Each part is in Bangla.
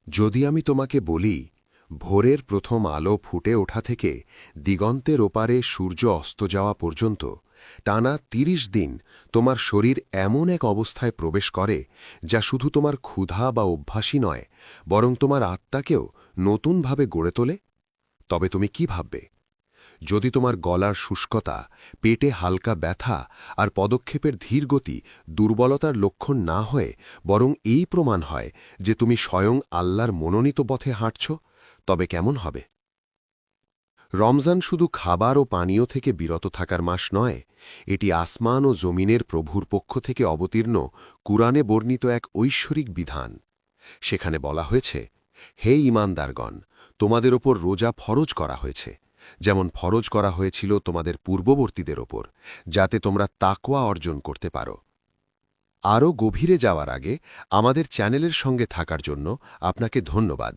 যদি আমি তোমাকে বলি ভোরের প্রথম আলো ফুটে ওঠা থেকে দিগন্তের ওপারে সূর্য অস্ত যাওয়া পর্যন্ত টানা ৩০ দিন তোমার শরীর এমন এক অবস্থায় প্রবেশ করে যা শুধু তোমার ক্ষুধা বা অভ্যাসই নয়, বরং তোমার আত্মাকেও নতুনভাবে গড়ে তোলে, তবে তুমি কি ভাববে? যদি তোমার গলার শুষ্কতা, পেটে হালকা ব্যথা আর পদক্ষেপের ধীর গতি দুর্বলতার লক্ষণ না হয়ে বরং এই প্রমাণ হয় যে তুমি স্বয়ং আল্লাহর মনোনীত পথে হাঁটছ, তবে কেমন হবে? রমজান শুধু খাবার ও পানীয় থেকে বিরত থাকার মাস নয়, এটি আসমান ও জমিনের প্রভুর পক্ষ থেকে অবতীর্ণ কুরআনে বর্ণিত এক ঐশ্বরিক বিধান। সেখানে বলা হয়েছে, হে ঈমানদারগণ, তোমাদের ওপর রোজা ফরজ করা হয়েছে, যেমন ফরজ করা হয়েছিল তোমাদের পূর্ববর্তীদের ওপর, যাতে তোমরা তাকওয়া অর্জন করতে পারো। আরও গভীরে যাওয়ার আগে আমাদের চ্যানেলের সঙ্গে থাকার জন্য আপনাকে ধন্যবাদ।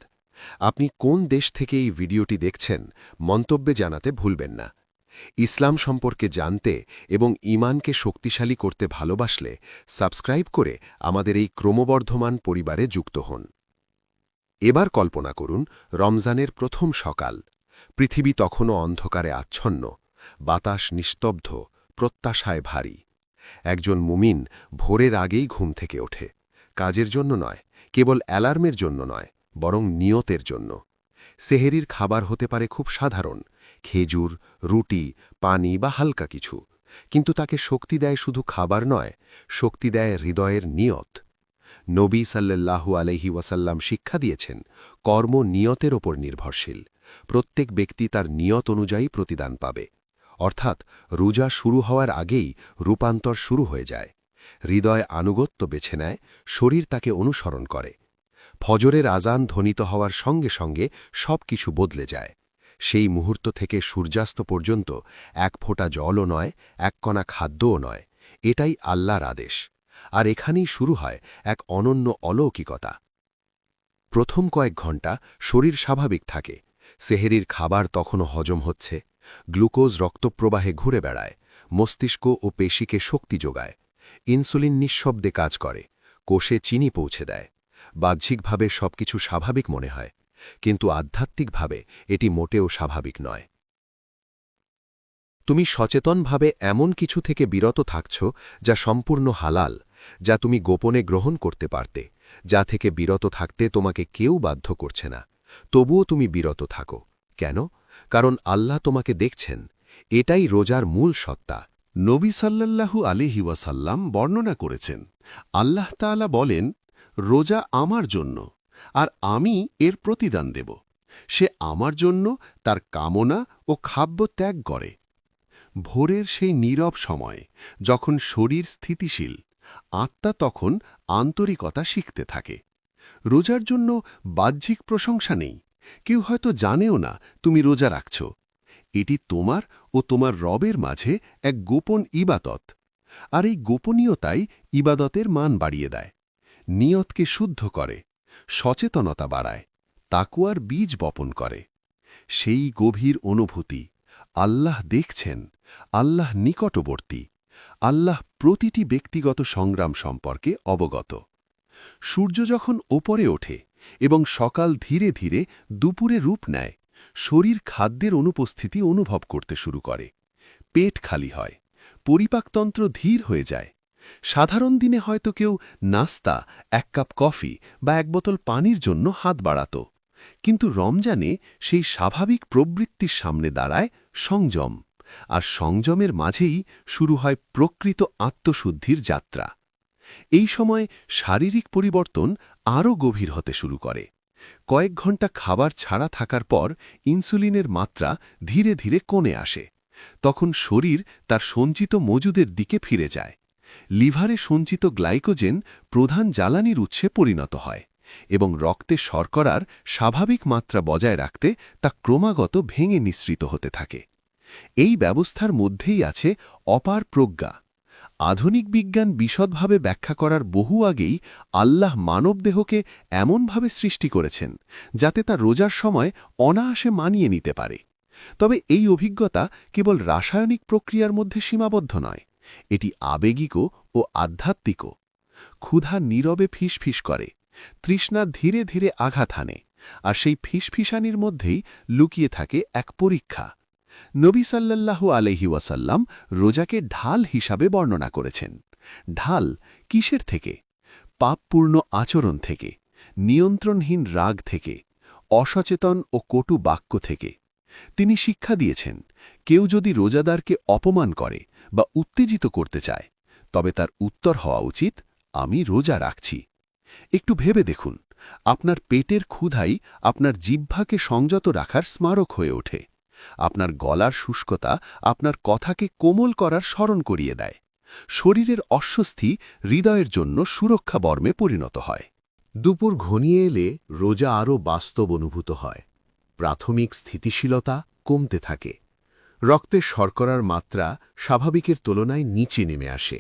আপনি কোন দেশ থেকে এই ভিডিওটি দেখছেন মন্তব্যে জানাতে ভুলবেন না। ইসলাম সম্পর্কে জানতে এবং ঈমানকে শক্তিশালী করতে ভালোবাসলে সাবস্ক্রাইব করে আমাদের এই ক্রমবর্ধমান পরিবারে যুক্ত হন। এবার কল্পনা করুন রমজানের প্রথম সকাল। পৃথিবী তখনও অন্ধকারে আচ্ছন্ন, বাতাস নিস্তব্ধ, প্রত্যাশায় ভারী। একজন মুমিন ভোরের আগেই ঘুম থেকে ওঠে, কাজের জন্য নয়, কেবল অ্যালার্মের জন্য নয়, বরং নিয়তের জন্য। সেহেরির খাবার হতে পারে খুব সাধারণ, খেজুর, রুটি, পানি বা হালকা কিছু, কিন্তু তাকে শক্তি দেয় শুধু খাবার নয়, শক্তি দেয় হৃদয়ের নিয়ত। নবী সাল্লাল্লাহু আলাইহি ওয়াসাল্লাম শিক্ষা দিয়েছেন, কর্ম নিয়তের ওপর নির্ভরশীল। প্রত্যেক ব্যক্তি তার নিয়ত অনুযায়ী প্রতিদান পাবে। অর্থাৎ রোজা শুরু হওয়ার আগেই রূপান্তর শুরু হয়ে যায়। হৃদয় আনুগত্য বেছে নেয়, শরীর তাকে অনুসরণ করে। ফজরের আজান ধ্বনিত হওয়ার সঙ্গে সঙ্গে সব কিছু বদলে যায়। সেই মুহূর্ত থেকে সূর্যাস্ত পর্যন্ত এক ফোঁটা জলও নয়, এক কণা খাদ্যও নয়, এটাই আল্লাহর আদেশ। আর এখানেই শুরু হয় এক অনন্য অলৌকিকতা। প্রথম কয়েক ঘণ্টা শরীর স্বাভাবিক থাকে, সেহেরির খাবার তখনও হজম হচ্ছে, গ্লুকোজ রক্তপ্রবাহে ঘুরে বেড়ায়, মস্তিষ্ক ও পেশিকে শক্তি যোগায়, ইনসুলিন নিঃশব্দে কাজ করে, কোষে চিনি পৌঁছে দেয়। বাহ্যিকভাবে সবকিছু স্বাভাবিক মনে হয়, কিন্তু আধ্যাত্মিকভাবে এটি মোটেও স্বাভাবিক নয়। তুমি সচেতনভাবে এমন কিছু থেকে বিরত থাকছ যা সম্পূর্ণ হালাল, যা তুমি গোপনে গ্রহণ করতে পারতে, যা থেকে বিরত থাকতে তোমাকে কেউ বাধ্য করছে না। তবুও তুমি বিরত থাকো। কেন? কারণ আল্লাহ তোমাকে দেখছেন। এটাই রোজার মূল সত্তা। নবী সাল্লাল্লাহু আলাইহি ওয়াসাল্লাম বর্ণনা করেছেন, আল্লাহ তাআলা বলেন, রোজা আমার জন্য, আর আমি এর প্রতিদান দেব। সে আমার জন্য তার কামনা ও খাদ্য ত্যাগ করে। ভোরের সেই নীরব সময়, যখন শরীর স্থিতিশীল, আত্মা তখন আন্তরিকতা শিখতে থাকে। রোজার জন্য বাহ্যিক প্রশংসা নেই, কেউ হয়তো জানেও না তুমি রোজা রাখছ। এটি তোমার ও তোমার রবের মাঝে এক গোপন ইবাদত, আর এই গোপনীয়তাই ইবাদতের মান বাড়িয়ে দেয়, নিয়তকে শুদ্ধ করে, সচেতনতা বাড়ায়, তাকওয়ার বীজ বপন করে। সেই গভীর অনুভূতি, আল্লাহ দেখছেন, আল্লাহ নিকটবর্তী, আল্লাহ প্রতিটি ব্যক্তিগত সংগ্রাম সম্পর্কে অবগত। সূর্য যখন ওপরে ওঠে এবং সকাল ধীরে ধীরে দুপুরে রূপ নেয়, শরীর খাদ্যের অনুপস্থিতি অনুভব করতে শুরু করে। পেট খালি হয়, পরিপাকতন্ত্র ধীর হয়ে যায়। সাধারণ দিনে হয়তো কেউ নাস্তা, এক কাপ কফি বা এক বোতল পানির জন্য হাত বাড়াত, কিন্তু রমজানে সেই স্বাভাবিক প্রবৃত্তির সামনে দাঁড়ায় সংযম, আর সংযমের মাঝেই শুরু হয় প্রকৃত আত্মশুদ্ধির যাত্রা। এই সময় শারীরিক পরিবর্তন আরও গভীর হতে শুরু করে। কয়েক ঘণ্টা খাবার ছাড়া থাকার পর ইনসুলিনের মাত্রা ধীরে ধীরে কমে আসে। তখন শরীর তার সঞ্চিত মজুদের দিকে ফিরে যায়। লিভারে সঞ্চিত গ্লাইকোজেন প্রধান জ্বালানির উৎসে পরিণত হয় এবং রক্তে শর্করার স্বাভাবিক মাত্রা বজায় রাখতে তা ক্রমাগত ভেঙে নিঃসৃত হতে থাকে। এই ব্যবস্থার মধ্যেই আছে অপার প্রজ্ঞা। আধুনিক বিজ্ঞান বিশদভাবে ব্যাখ্যা করার বহু আগেই আল্লাহ মানবদেহকে এমনভাবে সৃষ্টি করেছেন যাতে তা রোজার সময় অনায়াসে মানিয়ে নিতে পারে। তবে এই অভিজ্ঞতা কেবল রাসায়নিক প্রক্রিয়ার মধ্যে সীমাবদ্ধ নয়, এটি আবেগিকও ও আধ্যাত্মিকও। ক্ষুধা নীরবে ফিসফিস করে, তৃষ্ণা ধীরে ধীরে আঘাত হানে, আর সেই ফিসফিসানির মধ্যেই লুকিয়ে থাকে এক পরীক্ষা। নবী সাল্লাল্লাহু আলাইহি ওয়াসাল্লাম রোজাকে ঢাল হিসাবে বর্ণনা করেছেন। ঢাল কিসের থেকে? পাপপূর্ণ আচরণ থেকে, নিয়ন্ত্রণহীন রাগ থেকে, অসচেতন ও কটু বাক্য থেকে। তিনি শিক্ষা দিয়েছেন, কেউ যদি রোজাদারকে অপমান করে বা উত্তেজিত করতে চায়, তবে তার উত্তর হওয়া উচিত, আমি রোজা রাখছি। একটু ভেবে দেখুন, আপনার পেটের ক্ষুধাই আপনার জিহ্বাকে সংযত রাখার স্মারক হয়ে ওঠে। আপনার গলার শুষ্কতা আপনার কথাকে কোমল করার স্মরণ করিয়ে দেয়। শরীরের অস্বস্তি হৃদয়ের জন্য সুরক্ষা বর্মে পরিণত হয়। দুপুর ঘনিয়ে এলে রোজা আরও বাস্তব অনুভূত হয়। প্রাথমিক স্থিতিশীলতা কমতে থাকে। রক্তের শর্করার মাত্রা স্বাভাবিকের তুলনায় নিচে নেমে আসে।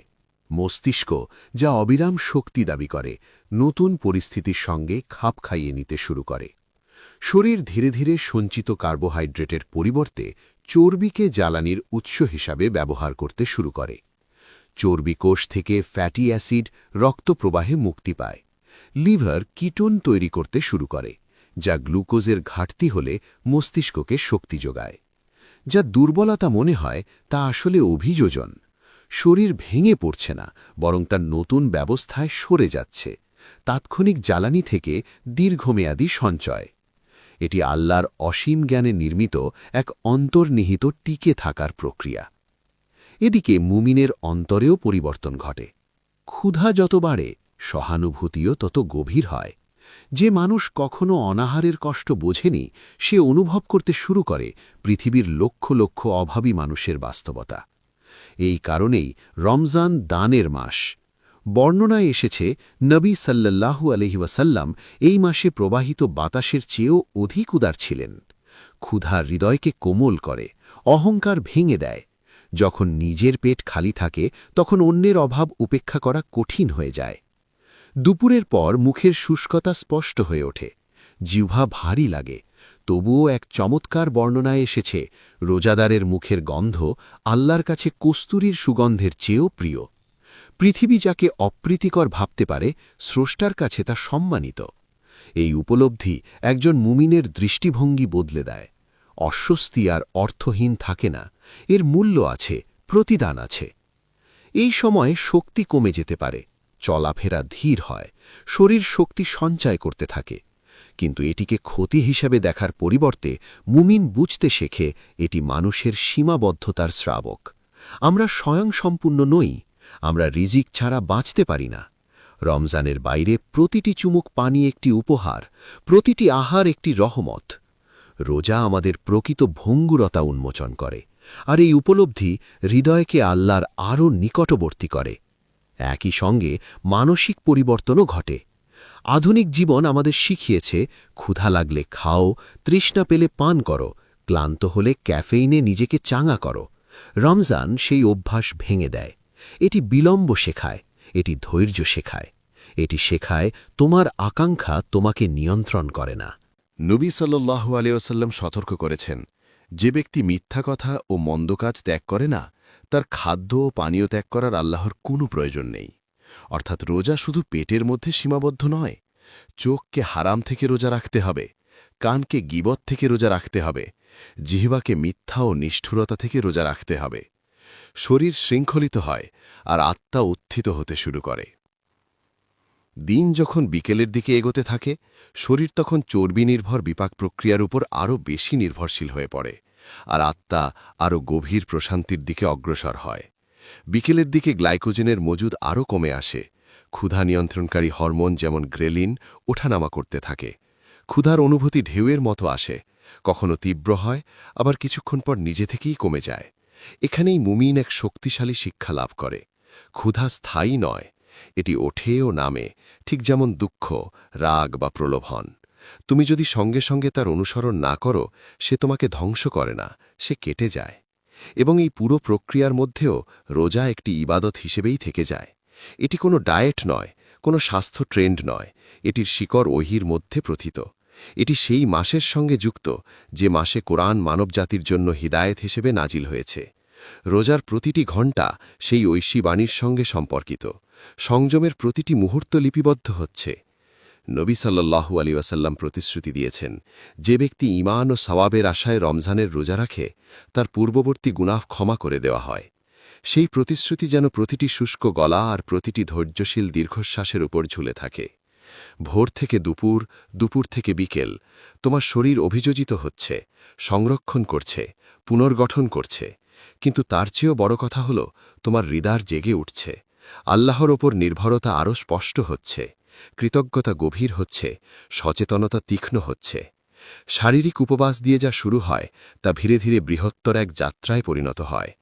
মস্তিষ্ক, যা অবিরাম শক্তি দাবি করে, নতুন পরিস্থিতির সঙ্গে খাপ খাইয়ে নিতে শুরু করে। শরীর ধীরে ধীরে সঞ্চিত কার্বোহাইড্রেটের পরিবর্তে চর্বিকে জ্বালানির উৎস হিসাবে ব্যবহার করতে শুরু করে। চর্বি কোষ থেকে ফ্যাটি অ্যাসিড রক্তপ্রবাহে মুক্তি পায়। লিভার কিটোন তৈরি করতে শুরু করে, যা গ্লুকোজের ঘাটতি হলে মস্তিষ্ককে শক্তি যোগায়। যা দুর্বলতা মনে হয় তা আসলে অভিযোজন। শরীর ভেঙে পড়ছে না, বরং তার নতুন ব্যবস্থায় সরে যাচ্ছে, তাৎক্ষণিক জ্বালানি থেকে দীর্ঘমেয়াদী সঞ্চয়। এটি আল্লাহর অসীম জ্ঞানে নির্মিত এক অন্তর্নিহিত টিকে থাকার প্রক্রিয়া। এদিকে মুমিনের অন্তরেও পরিবর্তন ঘটে। ক্ষুধা যত বাড়ে, সহানুভূতিও তত গভীর হয়। যে মানুষ কখনো অনাহারের কষ্ট বোঝেনি, সে অনুভব করতে শুরু করে পৃথিবীর লক্ষ লক্ষ অভাবী মানুষের বাস্তবতা। এই কারণেই রমজান দানের মাস। বর্ণনায় এসেছে, নবী সাল্লাল্লাহু আলাইহি ওয়াসাল্লাম এই মাসে প্রবাহিত বাতাসের চেয়েও অধিক উদার ছিলেন। ক্ষুধা হৃদয়কে কোমল করে, অহংকার ভেঙে দেয়। যখন নিজের পেট খালি থাকে, তখন অন্যের অভাব উপেক্ষা করা কঠিন হয়ে যায়। দুপুরের পর মুখের শুষ্কতা স্পষ্ট হয়ে ওঠে, জিহ্বা ভারী লাগে। তবুও এক চমৎকার বর্ণনায় এসেছে, রোজাদারের মুখের গন্ধ আল্লাহর কাছে কস্তুরীর সুগন্ধের চেয়েও প্রিয়। পৃথিবী যাকে অপ্রীতিকর ভাবতে পারে, স্রষ্টার কাছে তা সম্মানিত। এই উপলব্ধি একজন মুমিনের দৃষ্টিভঙ্গি বদলে দেয়। অস্বস্তি আর অর্থহীন থাকে না, এর মূল্য আছে, প্রতিদান আছে। এই সময়ে শক্তি কমে যেতে পারে, চলাফেরা ধীর হয়, শরীর শক্তি সঞ্চয় করতে থাকে। কিন্তু এটিকে ক্ষতি হিসাবে দেখার পরিবর্তে মুমিন বুঝতে শেখে এটি মানুষের সীমাবদ্ধতার শ্রাবক। আমরা স্বয়ংসম্পূর্ণ নই, আমরা রিজিক ছাড়া বাঁচতে পারি না। রমজানের বাইরে প্রতিটি চুমুক পানি একটি উপহার, প্রতিটি আহার একটি রহমত। রোজা আমাদের প্রকৃত ভঙ্গুরতা উন্মোচন করে, আর এই উপলব্ধি হৃদয়কে আল্লাহর আরও নিকটবর্তী করে। একই সঙ্গে মানসিক পরিবর্তনও ঘটে। আধুনিক জীবন আমাদের শিখিয়েছে, ক্ষুধা লাগলে খাও, তৃষ্ণা পেলে পান করো, ক্লান্ত হলে ক্যাফেইনে নিজেকে চাঙা করো। রমজান সেই অভ্যাস ভেঙে দেয়। এটি বিলম্ব শেখায়, এটি ধৈর্য শেখায়, এটি শেখায় তোমার আকাঙ্ক্ষা তোমাকে নিয়ন্ত্রণ করে না। নবী সাল্লাল্লাহু আলাইহি ওয়াসাল্লাম সতর্ক করেছেন, যে ব্যক্তি মিথ্যা কথা ও মন্দ কাজ ত্যাগ করে না, তার খাদ্য ও পানীয় ত্যাগ করার আল্লাহর কোনো প্রয়োজন নেই। অর্থাৎ রোজা শুধু পেটের মধ্যে সীমাবদ্ধ নয়। চোখকে হারাম থেকে রোজা রাখতে হবে, কানকে গীবত থেকে রোজা রাখতে হবে, জিহ্বাকে মিথ্যা ও নিষ্ঠুরতা থেকে রোজা রাখতে হবে। শরীর শৃঙ্খলিত হয় আর আত্মা উত্থিত হতে শুরু করে। দিন যখন বিকেলের দিকে এগোতে থাকে, শরীর তখন চর্বি নির্ভর বিপাক প্রক্রিয়ার উপর আরও বেশি নির্ভরশীল হয়ে পড়ে, আর আত্মা আরও গভীর প্রশান্তির দিকে অগ্রসর হয়। বিকেলের দিকে গ্লাইকোজেনের মজুদ আরও কমে আসে। ক্ষুধা নিয়ন্ত্রণকারী হরমোন যেমন গ্রেলিন ওঠানামা করতে থাকে। ক্ষুধার অনুভূতি ঢেউয়ের মতো আসে, কখনো তীব্র হয়, আবার কিছুক্ষণ পর নিজে থেকেই কমে যায়। এখানেই মুমিন এক শক্তিশালী শিক্ষা লাভ করে। ক্ষুধা স্থায়ী নয়, এটি ওঠে ও নামে, ঠিক যেমন দুঃখ, রাগ বা প্রলোভন। তুমি যদি সঙ্গে সঙ্গে তার অনুসরণ না করো, সে তোমাকে ধ্বংস করে না, সে কেটে যায়। এবং এই পুরো প্রক্রিয়ার মধ্যেও রোজা একটি ইবাদত হিসেবেই থেকে যায়। এটি কোনো ডায়েট নয়, কোনো স্বাস্থ্য ট্রেন্ড নয়, এটির শিকড় ওহির মধ্যে প্রথিত। এটি সেই মাসের সঙ্গে যুক্ত যে মাসে কোরআন মানবজাতির জন্য হিদায়েত হিসেবে নাজিল হয়েছে। রোজার প্রতিটি ঘণ্টা সেই ঐশী বাণীর সঙ্গে সম্পর্কিত। সংযমের প্রতিটি মুহূর্ত লিপিবদ্ধ হচ্ছে। নবী সাল্লাল্লাহু আলাইহি ওয়াসাল্লাম প্রতিশ্রুতি দিয়েছেন, যে ব্যক্তি ঈমান ও সওয়াবের আশায় রমজানের রোজা রাখে তার পূর্ববর্তী গুনাহ ক্ষমা করে দেওয়া হয়। সেই প্রতিশ্রুতি যেন প্রতিটি শুষ্ক গলা আর প্রতিটি ধৈর্যশীল দীর্ঘশ্বাসের উপর ঝুলে থাকে। ভোর থেকে দুপুর, দুপুর থেকে বিকেল তোমার শরীর অভিযোজিত হচ্ছে, সংরক্ষণ করছে, পুনর্গঠন করছে, কিন্তু তার চেয়েও বড় কথা হল তোমার হৃদয় জেগে উঠছে। আল্লাহর ওপর নির্ভরতা আরও স্পষ্ট হচ্ছে, কৃতজ্ঞতা গভীর হচ্ছে, সচেতনতা তীক্ষ্ণ হচ্ছে। শারীরিক উপবাস দিয়ে যা শুরু হয় তা ধীরে ধীরে বৃহত্তর এক যাত্রায় পরিণত হয়।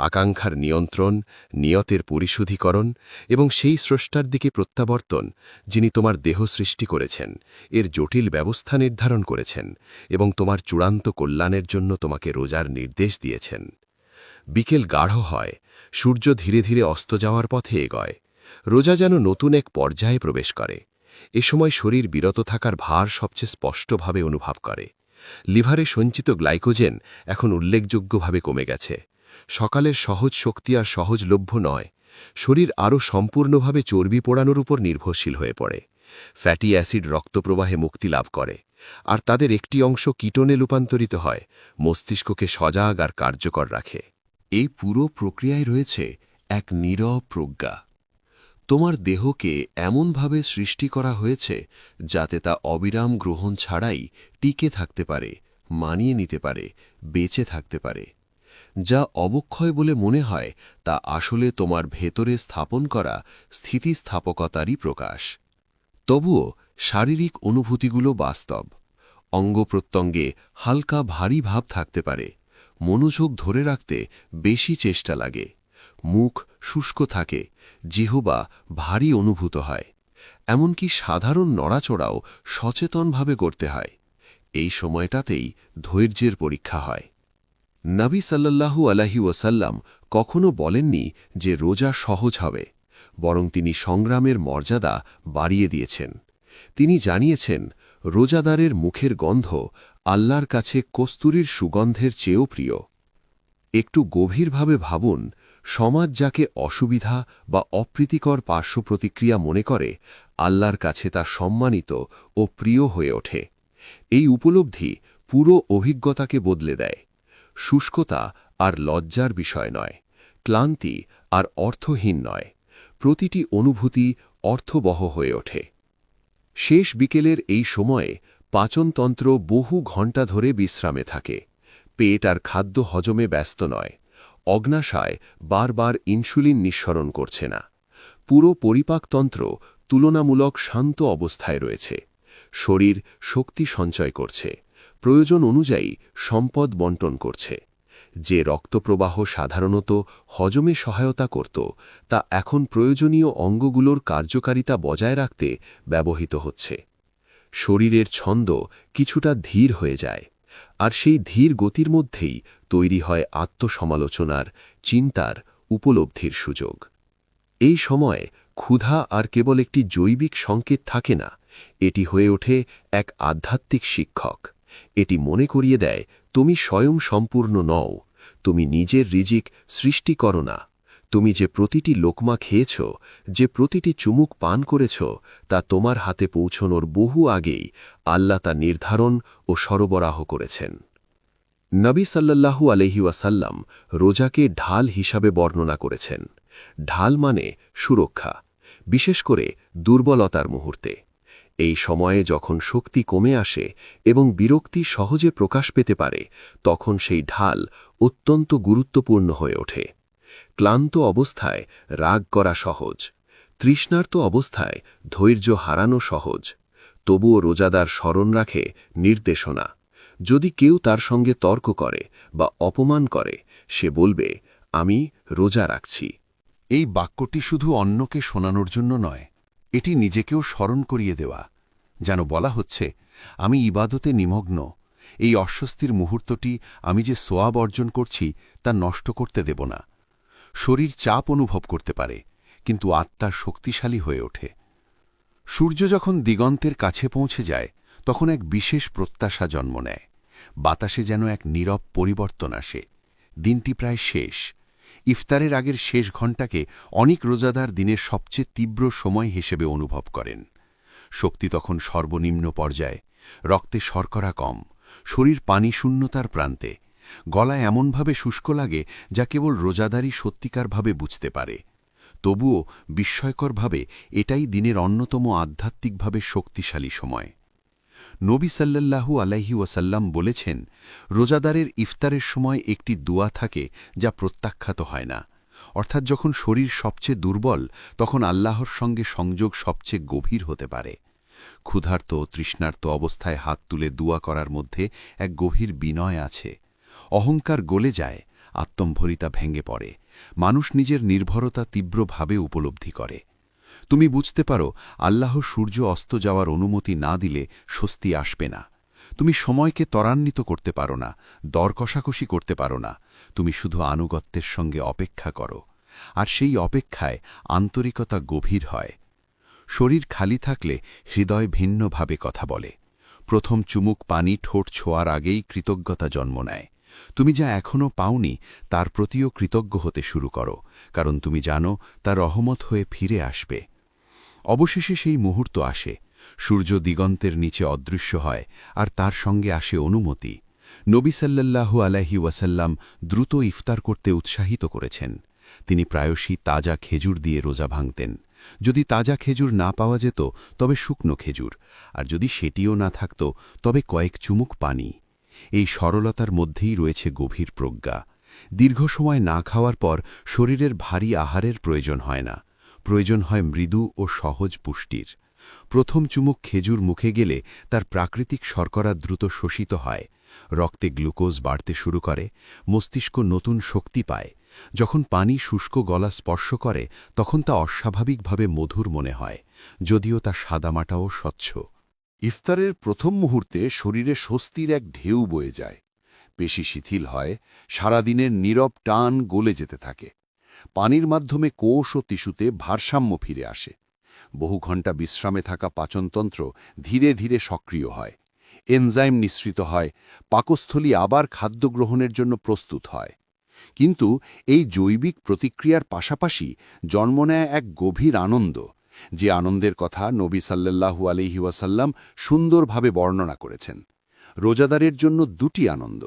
আকাঙ্ক্ষার নিয়ন্ত্রণ, নিয়তের পরিশুদ্ধীকরণ এবং সেই স্রষ্টার দিকে প্রত্যাবর্তন যিনি তোমার দেহ সৃষ্টি করেছেন, এর জটিল ব্যবস্থা নির্ধারণ করেছেন এবং তোমার চূড়ান্ত কল্যাণের জন্য তোমাকে রোজার নির্দেশ দিয়েছেন। বিকেল গাঢ় হয়, সূর্য ধীরে ধীরে অস্ত যাওয়ার পথে এগোয়। রোজা যেন নতুন এক পর্যায়ে প্রবেশ করে। এ সময় শরীর বিরত থাকার ভার সবচেয়ে স্পষ্টভাবে অনুভব করে। লিভারে সঞ্চিত গ্লাইকোজেন এখন উল্লেখযোগ্যভাবে কমে গেছে। সকালের সহজ শক্তি আর সহজলভ্য নয়, শরীর আরও সম্পূর্ণভাবে চর্বি পোড়ানোর উপর নির্ভরশীল হয়ে পড়ে। ফ্যাটি অ্যাসিড রক্তপ্রবাহে মুক্তি লাভ করে, আর তাদের একটি অংশ কিটোনে রূপান্তরিত হয়, মস্তিষ্ককে সজাগ আর কার্যকর রাখে। এই পুরো প্রক্রিয়ায় রয়েছে এক নীরব প্রজ্ঞা। তোমার দেহকে এমনভাবে সৃষ্টি করা হয়েছে যাতে তা অবিরাম গ্রহণ ছাড়াই টিকে থাকতে পারে, মানিয়ে নিতে পারে, বেঁচে থাকতে পারে। যা অবক্ষয় বলে মনে হয় তা আসলে তোমার ভেতরে স্থাপন করা স্থিতিস্থাপকতারই প্রকাশ। তবুও শারীরিক অনুভূতিগুলো বাস্তব। অঙ্গপ্রত্যঙ্গে হালকা ভারী ভাব থাকতে পারে, মনোযোগ ধরে রাখতে বেশি চেষ্টা লাগে, মুখ শুষ্ক থাকে, জিহ্বা ভারী অনুভূত হয়, এমনকি সাধারণ নড়াচড়াও সচেতনভাবে করতে হয়। এই সময়টাতেই ধৈর্যের পরীক্ষা হয়। নবী সাল্লাল্লাহু আলাইহি ওয়াসাল্লাম কখনো বলেননি যে রোজা সহজ হবে, বরং তিনি সংগ্রামের মর্যাদা বাড়িয়ে দিয়েছেন। তিনি জানিয়েছেন, রোজাদারের মুখের গন্ধ আল্লাহর কাছে কস্তুরীর সুগন্ধের চেয়েও প্রিয়। একটু গভীরভাবে ভাবুন, সমাজ যাকে অসুবিধা বা অপ্রীতিকর পার্শ্বপ্রতিক্রিয়া মনে করে, আল্লাহর কাছে তা সম্মানিত ও প্রিয় হয়ে ওঠে। এই উপলব্ধি পুরো অভিজ্ঞতাকে বদলে দেয়। শুষ্কতা আর লজ্জার বিষয় নয়, ক্লান্তি আর অর্থহীন নয়, প্রতিটি অনুভূতি অর্থবহ হয়ে ওঠে। শেষ বিকেলের এই সময়ে পাচনতন্ত্র বহু ঘণ্টা ধরে বিশ্রামে থাকে। পেট আর খাদ্য হজমে ব্যস্ত নয়, অগ্নাশয় বারবার ইনসুলিন নিঃসরণ করছে না। পুরো পরিপাকতন্ত্র তুলনামূলক শান্ত অবস্থায় রয়েছে। শরীর শক্তি সঞ্চয় করছে, প্রয়োজন অনুযায়ী সম্পদ বণ্টন করছে। যে রক্তপ্রবাহ সাধারণত হজমে সহায়তা করত, তা এখন প্রয়োজনীয় অঙ্গগুলোর কার্যকারিতা বজায় রাখতে ব্যবহৃত হচ্ছে। শরীরের ছন্দ কিছুটা ধীর হয়ে যায়, আর সেই ধীর গতির মধ্যেই তৈরি হয় আত্মসমালোচনার, চিন্তার, উপলব্ধির সুযোগ। এই সময়ে ক্ষুধা আর কেবল একটি জৈবিক সংকেত থাকে না, এটি হয়ে ওঠে এক আধ্যাত্মিক শিক্ষক। এটি মনে করিয়ে দেয়, তুমি স্বয়ং সম্পূর্ণ নও, তুমি নিজের রিজিক সৃষ্টি করো না। তুমি যে প্রতিটি লোকমা খেয়েছ, যে প্রতিটি চুমুক পান করেছ, তা তোমার হাতে পৌঁছনোর বহু আগেই আল্লাহ তা নির্ধারণ ও সরবরাহ করেছেন। নবী সাল্লাল্লাহু আলাইহি ওয়াসাল্লাম রোজাকে ঢাল হিসাবে বর্ণনা করেছেন। ঢাল মানে সুরক্ষা, বিশেষ করে দুর্বলতার মুহূর্তে। এই সময়ে যখন শক্তি কমে আসে এবং বিরক্তি সহজে প্রকাশ পেতে পারে, তখন সেই ঢাল অত্যন্ত গুরুত্বপূর্ণ হয়ে ওঠে। ক্লান্ত অবস্থায় রাগ করা সহজ, তৃষ্ণার্ত অবস্থায় ধৈর্য হারানো সহজ। তবুও রোজাদার স্মরণ রাখে নির্দেশনা। যদি কেউ তার সঙ্গে তর্ক করে বা অপমান করে, সে বলবে, আমি রোজা রাখছি। এই বাক্যটি শুধু অন্যকে শোনানোর জন্য নয়, এটি নিজেকেও স্মরণ করিয়ে দেওয়া। যেন বলা হচ্ছে, আমি ইবাদতে নিমগ্ন, এই অস্বস্তির মুহূর্তটি আমি যে সোয়াব অর্জন করছি তা নষ্ট করতে দেব না। শরীর চাপ অনুভব করতে পারে, কিন্তু আত্মা শক্তিশালী হয়ে ওঠে। সূর্য যখন দিগন্তের কাছে পৌঁছে যায়, তখন এক বিশেষ প্রত্যাশা জন্ম নেয়। বাতাসে যেন এক নীরব পরিবর্তন আসে। দিনটি প্রায় শেষ। ইফতারের আগের শেষ ঘণ্টাকে অনেক রোজাদার দিনের সবচেয়ে তীব্র সময় হিসেবে অনুভব করেন। শক্তি তখন সর্বনিম্ন পর্যায়ে, রক্তে শর্করা কম, শরীর পানি শূন্যতার প্রান্তে, গলা এমনভাবে শুষ্ক লাগে যা কেবল রোজাদারই সত্যিকারভাবে বুঝতে পারে। তবুও বিস্ময়করভাবে এটাই দিনের অন্যতম আধ্যাত্মিকভাবে শক্তিশালী সময়। নবী সাল্লাল্লাহু আলাইহি ওয়াসাল্লাম বলেছেন, রোজাদারের ইফতারের সময় একটি দোয়া থাকে যা প্রত্যাখ্যাত হয় না। অর্থাৎ যখন শরীর সবচেয়ে দুর্বল, তখন আল্লাহর সঙ্গে সংযোগ সবচেয়ে গভীর হতে পারে। ক্ষুধার্ত তৃষ্ণার্ত অবস্থায় হাত তুলে দোয়া করার মধ্যে এক গভীর বিনয় আছে। অহংকার গলে যায়, আত্মম্ভরিতা ভেঙে পড়ে, মানুষ নিজের নির্ভরতা তীব্রভাবে উপলব্ধি করে। তুমি বুঝতে পারো আল্লাহ সূর্য অস্ত যাওয়ার অনুমতি না দিলে স্বস্তি আসবে না। তুমি সময়কে ত্বরান্বিত করতে পারো না, দর কষাকষি করতে পারো না, তুমি শুধু আনুগত্যের সঙ্গে অপেক্ষা করো। আর সেই অপেক্ষায় আন্তরিকতা গভীর হয়। শরীর খালি থাকলে হৃদয় ভিন্নভাবে কথা বলে। প্রথম চুমুক পানি ঠোঁট ছোঁয়ার আগেই কৃতজ্ঞতা জন্ম নেয়। তুমি যা এখনও পাওনি তার প্রতিও কৃতজ্ঞ হতে শুরু করো, কারণ তুমি জানো তা রহমত হয়ে ফিরে আসবে। অবশেষে সেই মুহূর্ত আসে, সূর্য দিগন্তের নিচে অদৃশ্য হয়, আর তার সঙ্গে আসে অনুমতি। নবী সাল্লাল্লাহু আলাইহি ওয়াসাল্লাম দ্রুত ইফতার করতে উৎসাহিত করেছেন। তিনি প্রায়শই তাজা খেজুর দিয়ে রোজা ভাঙতেন। যদি তাজা খেজুর না পাওয়া যেত তবে শুকনো খেজুর, আর যদি সেটিও না থাকত তবে কয়েক চুমুক পানি। এই সরলতার মধ্যেই রয়েছে গভীর প্রজ্ঞা। দীর্ঘ সময় না খাওয়ার পর শরীরের ভারী আহারের প্রয়োজন হয় না, প্রয়োজন হয় মৃদু ও সহজ পুষ্টির। প্রথম চুমুক খেজুর মুখে গেলে তার প্রাকৃতিক শর্করা দ্রুত শোষিত হয়, রক্তে গ্লুকোজ বাড়তে শুরু করে, মস্তিষ্ক নতুন শক্তি পায়। যখন পানি শুষ্ক গলা স্পর্শ করে তখন তা অস্বাভাবিকভাবে মধুর মনে হয়, যদিও তা সাদামাটাও স্বচ্ছ। ইফতারের প্রথম মুহূর্তে শরীরে স্বস্তির এক ঢেউ বয়ে যায়। পেশি শিথিল হয়, সারাদিনের নীরব টান গলে যেতে থাকে। পানির মাধ্যমে কোষ ও টিস্যুতে ভারসাম্য ফিরে আসে। বহু ঘণ্টা বিশ্রামে থাকা পাচনতন্ত্র ধীরে ধীরে সক্রিয় হয়। এনজাইম নিঃসৃত হয়, পাকস্থলী আবার খাদ্য গ্রহণের জন্য প্রস্তুত হয়। কিন্তু এই জৈবিক প্রতিক্রিয়ার পাশাপাশি জন্ম নেয় এক গভীর আনন্দ, যে আনন্দের কথা নবী সাল্লাল্লাহু আলাইহি ওয়াসাল্লাম সুন্দরভাবে বর্ণনা করেছেন। রোজাদারের জন্য দুটি আনন্দ,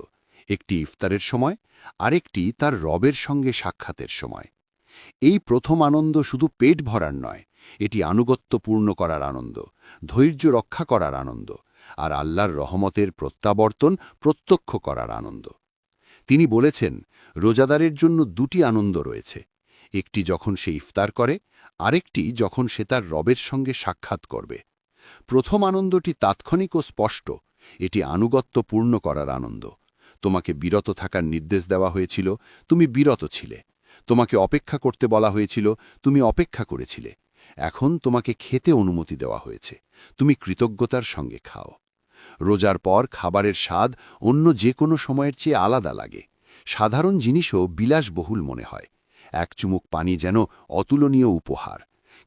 একটি ইফতারের সময়, আরেকটি তার রবের সঙ্গে সাক্ষাতের সময়। এই প্রথম আনন্দ শুধু পেট ভরার নয়, এটি আনুগত্য পূর্ণ করার আনন্দ, ধৈর্য রক্ষা করার আনন্দ, আর আল্লাহর রহমতের প্রত্যাবর্তন প্রত্যক্ষ করার আনন্দ। তিনি বলেছেন, রোজাদারের জন্য দুটি আনন্দ রয়েছে, একটি যখন সে ইফতার করে, আরেকটি যখন সে তার রবের সঙ্গে সাক্ষাৎ করবে। প্রথম আনন্দটি তাৎক্ষণিক ও স্পষ্ট, এটি আনুগত্য পূর্ণ করার আনন্দ। তোমাকে বিরত থাকার নির্দেশ দেওয়া হয়েছিল, তুমি বিরত ছিলে। তোমাকে অপেক্ষা করতে বলা হয়েছিল, তুমি অপেক্ষা করেছিলে। এখন তোমাকে খেতে অনুমতি দেওয়া হয়েছে, তুমি কৃতজ্ঞতার সঙ্গে খাও। রোজার পর খাবারের স্বাদ অন্য যে কোনো সময়ের চেয়ে আলাদা লাগে। সাধারণ জিনিসও বিলাসবহুল মনে হয়। এক চুমুক পানি যেন অতুলনীয় উপহার।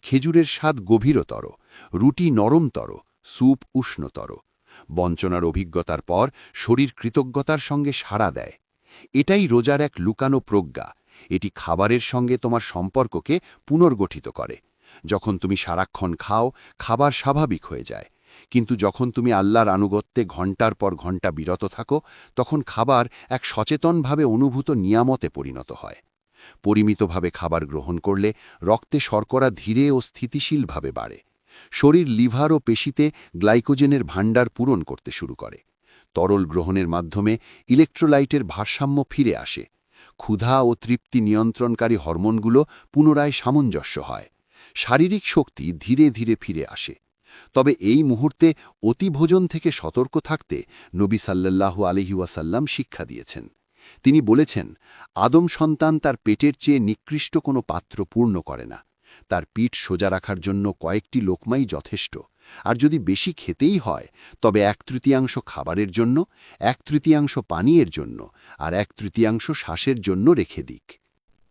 খেজুরের স্বাদ গভীরতর, রুটি নরমতর, স্যুপ উষ্ণতর। বঞ্চনার অভিজ্ঞতার পর শরীর কৃতজ্ঞতার সঙ্গে সাড়া দেয়। এটাই রোজার এক লুকানো প্রজ্ঞা। এটি খাবারের সঙ্গে তোমার সম্পর্ককে পুনর্গঠিত করে। যখন তুমি সারাক্ষণ খাও, খাবার স্বাভাবিক হয়ে যায়। কিন্তু যখন তুমি আল্লাহর আনুগত্যে ঘণ্টার পর ঘণ্টা বিরত থাকো, তখন খাবার এক সচেতনভাবে অনুভূত নিয়ামতে পরিণত হয়। পরিমিতভাবে খাবার গ্রহণ করলে রক্তে শর্করা ধীরে ও স্থিতিশীলভাবে বাড়ে। শরীর লিভার ও পেশিতে গ্লাইকোজেনের ভাণ্ডার পূরণ করতে শুরু করে। তরল গ্রহণের মাধ্যমে ইলেকট্রোলাইটের ভারসাম্য ফিরে আসে। ক্ষুধা ও তৃপ্তি নিয়ন্ত্রণকারী হরমোনগুলো পুনরায় সামঞ্জস্য হয়। শারীরিক শক্তি ধীরে ধীরে ফিরে আসে। তবে এই মুহূর্তে অতিভোজন থেকে সতর্ক থাকতে নবী সাল্লাল্লাহু আলাইহি ওয়াসাল্লাম শিক্ষা দিয়েছেন। তিনি বলেছেন, আদম সন্তান তার পেটের চেয়ে নিকৃষ্ট কোনো পাত্র পূর্ণ করে না। তার পিঠ সোজা রাখার জন্য কয়েকটি লোকমাই যথেষ্ট। আর যদি বেশি খেতেই হয়, তবে 1/3 খাবারের জন্য, 1/3 পানীয়ের জন্য, আর 1/3 শ্বাসের জন্য রেখে দিক।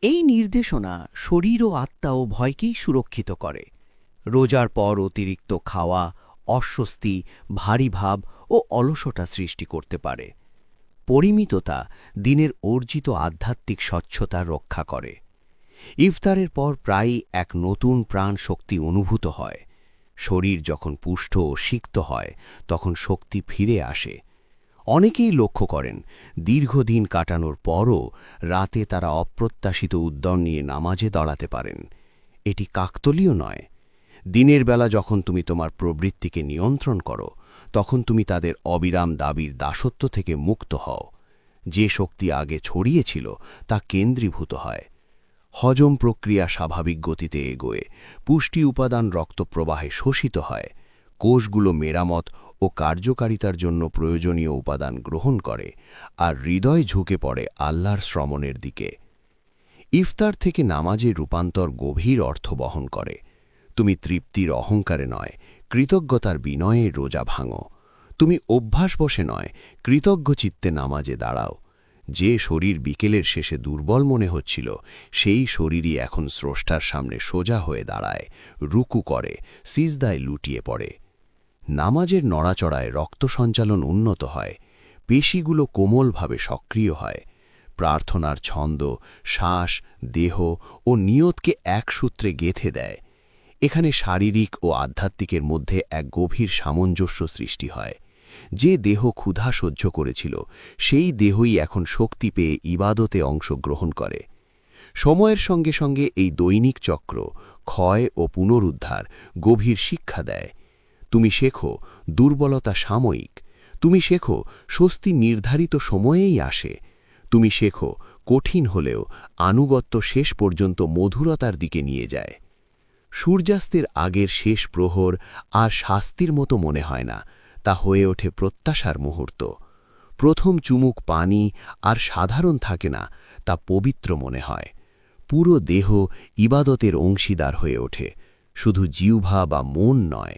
এই নির্দেশনা শরীর ও আত্মা ও ভয়কেই সুরক্ষিত করে। রোজার পর অতিরিক্ত খাওয়া অস্বস্তি, ভারী ভাব ও অলসতা সৃষ্টি করতে পারে। পরিমিততা দিনের অর্জিত আধ্যাত্মিক স্বচ্ছতা রক্ষা করে। ইফতারের পর প্রায়ই এক নতুন প্রাণ শক্তি অনুভূত হয়। শরীর যখন পুষ্ট ও সিক্ত হয় তখন শক্তি ফিরে আসে। অনেকেই লক্ষ্য করেন দীর্ঘদিন কাটানোর পরও রাতে তারা অপ্রত্যাশিত উদ্যম নিয়ে নামাজে দাঁড়াতে পারেন। এটি কাকতালীয় নয়। দিনের বেলা যখন তুমি তোমার প্রবৃত্তিকে নিয়ন্ত্রণ করো তখন তুমি তাদের অবিরাম দাবির দাসত্ব থেকে মুক্ত হও। যে শক্তি আগে ছড়িয়েছিল তা কেন্দ্রীভূত হয়। হজম প্রক্রিয়া স্বাভাবিক গতিতে এগোয়, পুষ্টি উপাদান রক্তপ্রবাহে শোষিত হয়, কোষগুলো মেরামত ও কার্যকারিতার জন্য প্রয়োজনীয় উপাদান গ্রহণ করে, আর হৃদয় ঝুঁকে পড়ে আল্লাহর শ্রমণের দিকে। ইফতার থেকে নামাজের রূপান্তর গভীর অর্থ বহন করে। তুমি তৃপ্তির অহংকারে নয়, কৃতজ্ঞতার বিনয়ে রোজা ভাঙো। তুমি অভ্যাসবশে নয়, কৃতজ্ঞ চিত্তে নামাজে দাঁড়াও। যে শরীর বিকেলের শেষে দুর্বল মনে হচ্ছিল সেই শরীরই এখন স্রষ্টার সামনে সোজা হয়ে দাঁড়ায়, রুকু করে, সিজদায় লুটিয়ে পড়ে। নামাজের নড়াচড়ায় রক্ত সঞ্চালন উন্নত হয়, পেশিগুলো কোমলভাবে সক্রিয় হয়। প্রার্থনার ছন্দ শ্বাস, দেহ ও নিয়তকে এক সূত্রে গেঁথে দেয়। এখানে শারীরিক ও আধ্যাত্মিকের মধ্যে এক গভীর সামঞ্জস্য সৃষ্টি হয়। যে দেহ ক্ষুধা সহ্য করেছিল সেই দেহই এখন শক্তি পেয়ে ইবাদতে অংশগ্রহণ করে। সময়ের সঙ্গে সঙ্গে এই দৈনিক চক্র ক্ষয় ও পুনরুদ্ধার গভীর শিক্ষা দেয়। তুমি শেখো দুর্বলতা সাময়িক। তুমি শেখো স্বস্তি নির্ধারিত সময়েই আসে। তুমি শেখো কঠিন হলেও আনুগত্য শেষ পর্যন্ত মধুরতার দিকে নিয়ে যায়। সূর্যাস্তের আগের শেষ প্রহর আর শাস্তির মতো মনে হয় না, তা হয়ে ওঠে প্রত্যাশার মুহূর্ত। প্রথম চুমুক পানি আর সাধারণ থাকে না, তা পবিত্র মনে হয়। পুরো দেহ ইবাদতের অংশীদার হয়ে ওঠে, শুধু জিহ্বা বা মন নয়।